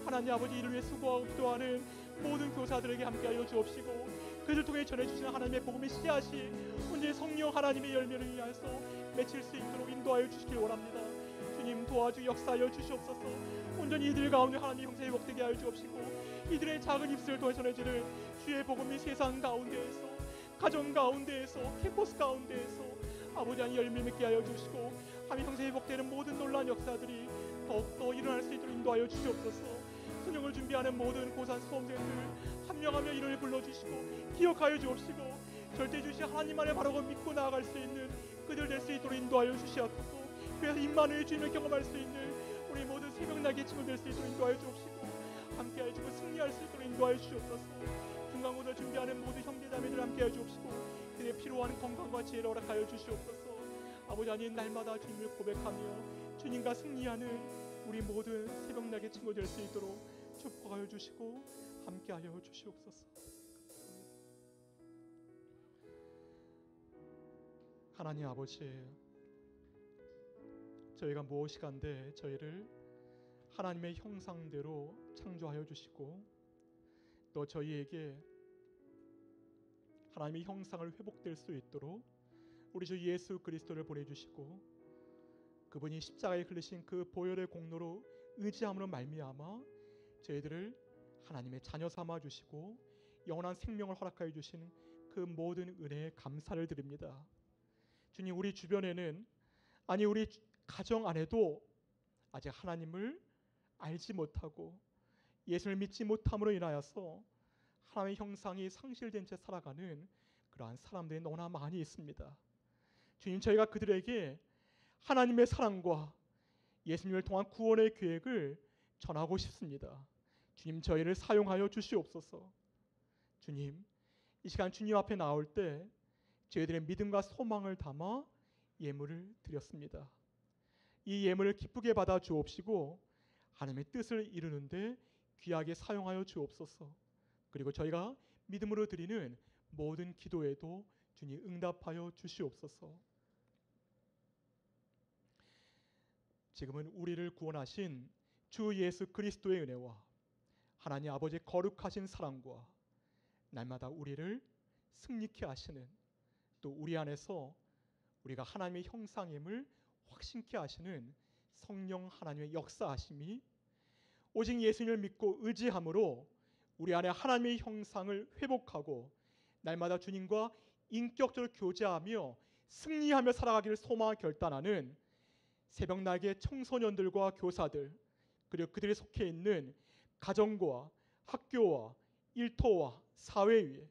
하나님 아버지 이를 위해 수고하고 기도하는 모든 교사들에게 함께하여 주옵시고 그들 통해 전해주시는 하나님의 복음의 씨앗이 온전히 성령 하나님의 열매를 위하여서 맺힐 수 있도록 인도하여 주시길 원합니다. 주님 도와주 역사하여 주시옵소서. 온전히 이들 가운데 하나님 형상이 회복되게 하여 주옵시고 이들의 작은 입술을 통해 전해지는 주의 복음이 세상 가운데에서 가정 가운데에서 캠퍼스 가운데에서 아버지 하나님 열매 맺게 하여 주시고 하나님 형상이 회복되는 모든 놀라운 역사들이 더욱더 일어날 수 있도록 인도하여 주시옵소서. 수능을 준비하는 모든 고3 수험생들 함령하며 이름을 불러주시고 기억하여 주옵시고 절대 주신 하나님 안에 바라고 믿고 나아갈 수 있는 그들 될 수 있도록 인도하여 주시옵소서. 그래서 임마누엘 주님을 경험할 수 있는 우리 모든 새벽날개 친구 될 수 있도록 인도하여 주옵시고 함께하여 주고 승리할 수 있도록 인도하여 주시옵소서. 중간고사 준비하는 모든 형제자매들 함께하여 주옵시고 그들의 필요한 건강과 지혜를 허락하여 주시옵소서. 아버지 하나님 날마다 주님을 고백하며 주님과 승리하는 우리 모든 새벽날개 친구 될 수 있도록 축복하여 주시고 함께하여 주시옵소서. 하나님 아버지 저희가 무엇이간데 저희를 하나님의 형상대로 창조하여 주시고 또 저희에게 하나님의 형상을 회복될 수 있도록 우리 주 예수 그리스도를 보내주시고 그분이 십자가에 흘리신 그 보혈의 공로로 의지함으로 말미암아 저희들을 하나님의 자녀 삼아 주시고 영원한 생명을 허락하여 주신 그 모든 은혜에 감사를 드립니다. 주님 우리 주변에는 아니 우리 가정 안에도 아직 하나님을 알지 못하고 예수를 믿지 못함으로 인하여서 하나님의 형상이 상실된 채 살아가는 그러한 사람들이 너무나 많이 있습니다. 주님 저희가 그들에게 하나님의 사랑과 예수님을 통한 구원의 계획을 전하고 싶습니다. 주님 저희를 사용하여 주시옵소서. 주님 이 시간 주님 앞에 나올 때 저희들의 믿음과 소망을 담아 예물을 드렸습니다. 이 예물을 기쁘게 받아 주옵시고 하나님의 뜻을 이루는데 귀하게 사용하여 주옵소서. 그리고 저희가 믿음으로 드리는 모든 기도에도 주님 응답하여 주시옵소서. 지금은 우리를 구원하신 주 예수 그리스도의 은혜와 하나님 아버지의 거룩하신 사랑과 날마다 우리를 승리케 하시는 또 우리 안에서 우리가 하나님의 형상임을 확신케 하시는 성령 하나님의 역사하심이 오직 예수님을 믿고 의지함으로 우리 안에 하나님의 형상을 회복하고 날마다 주님과 인격적으로 교제하며 승리하며 살아가기를 소망하고 결단하는 새벽나게 청소년들과 교사들, 그리고 그들이 속해 있는 가정과 학교와 일터와 사회 위에,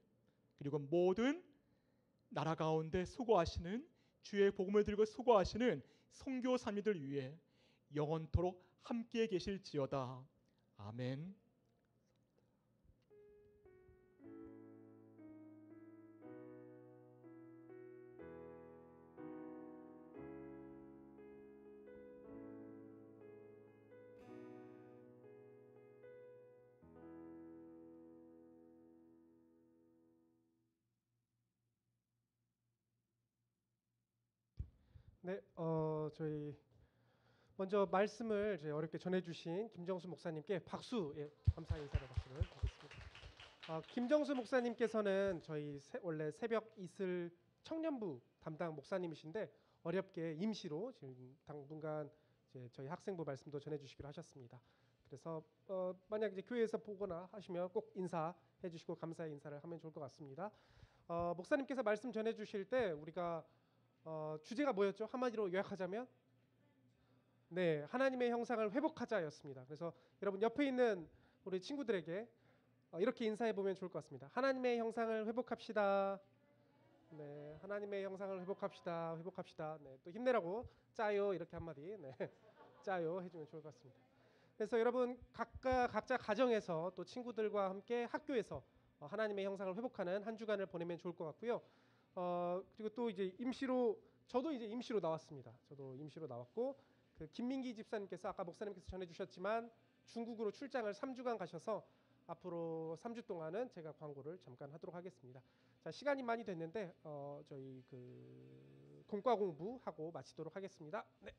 그리고 모든 나라 가운데 수고하시는, 주의 복음을 들고 수고하시는 선교사님들 위해 영원토록 함께 계실지어다. 아멘. 네, 저희 먼저 말씀을 저희 어렵게 전해주신 김정수 목사님께 박수, 예, 감사 인사를 박수를 드리겠습니다. 김정수 목사님께서는 저희 원래 새벽 이슬 청년부 담당 목사님이신데 어렵게 임시로 지금 당분간 이제 저희 학생부 말씀도 전해주시기로 하셨습니다. 그래서 만약 이제 교회에서 보거나 하시면 꼭 인사해주시고 감사의 인사를 하면 좋을 것 같습니다. 목사님께서 말씀 전해주실 때 우리가 주제가 뭐였죠? 한마디로 요약하자면 네, 하나님의 형상을 회복하자였습니다. 그래서 여러분 옆에 있는 우리 친구들에게 이렇게 인사해 보면 좋을 것 같습니다. 하나님의 형상을 회복합시다. 네, 하나님의 형상을 회복합시다. 회복합시다. 네, 또 힘내라고 짜요 이렇게 한마디. 네, 짜요 해주면 좋을 것 같습니다. 그래서 여러분 각자 가정에서 또 친구들과 함께 학교에서 하나님의 형상을 회복하는 한 주간을 보내면 좋을 것 같고요. 그리고 또 이제 임시로 저도 이제 임시로 나왔습니다. 저도 임시로 나왔고 그 김민기 집사님께서 아까 목사님께서 전해주셨지만 중국으로 출장을 3주간 가셔서 앞으로 3주 동안은 제가 광고를 잠깐 하도록 하겠습니다. 자, 시간이 많이 됐는데 저희 그 공과 공부하고 마치도록 하겠습니다. 네.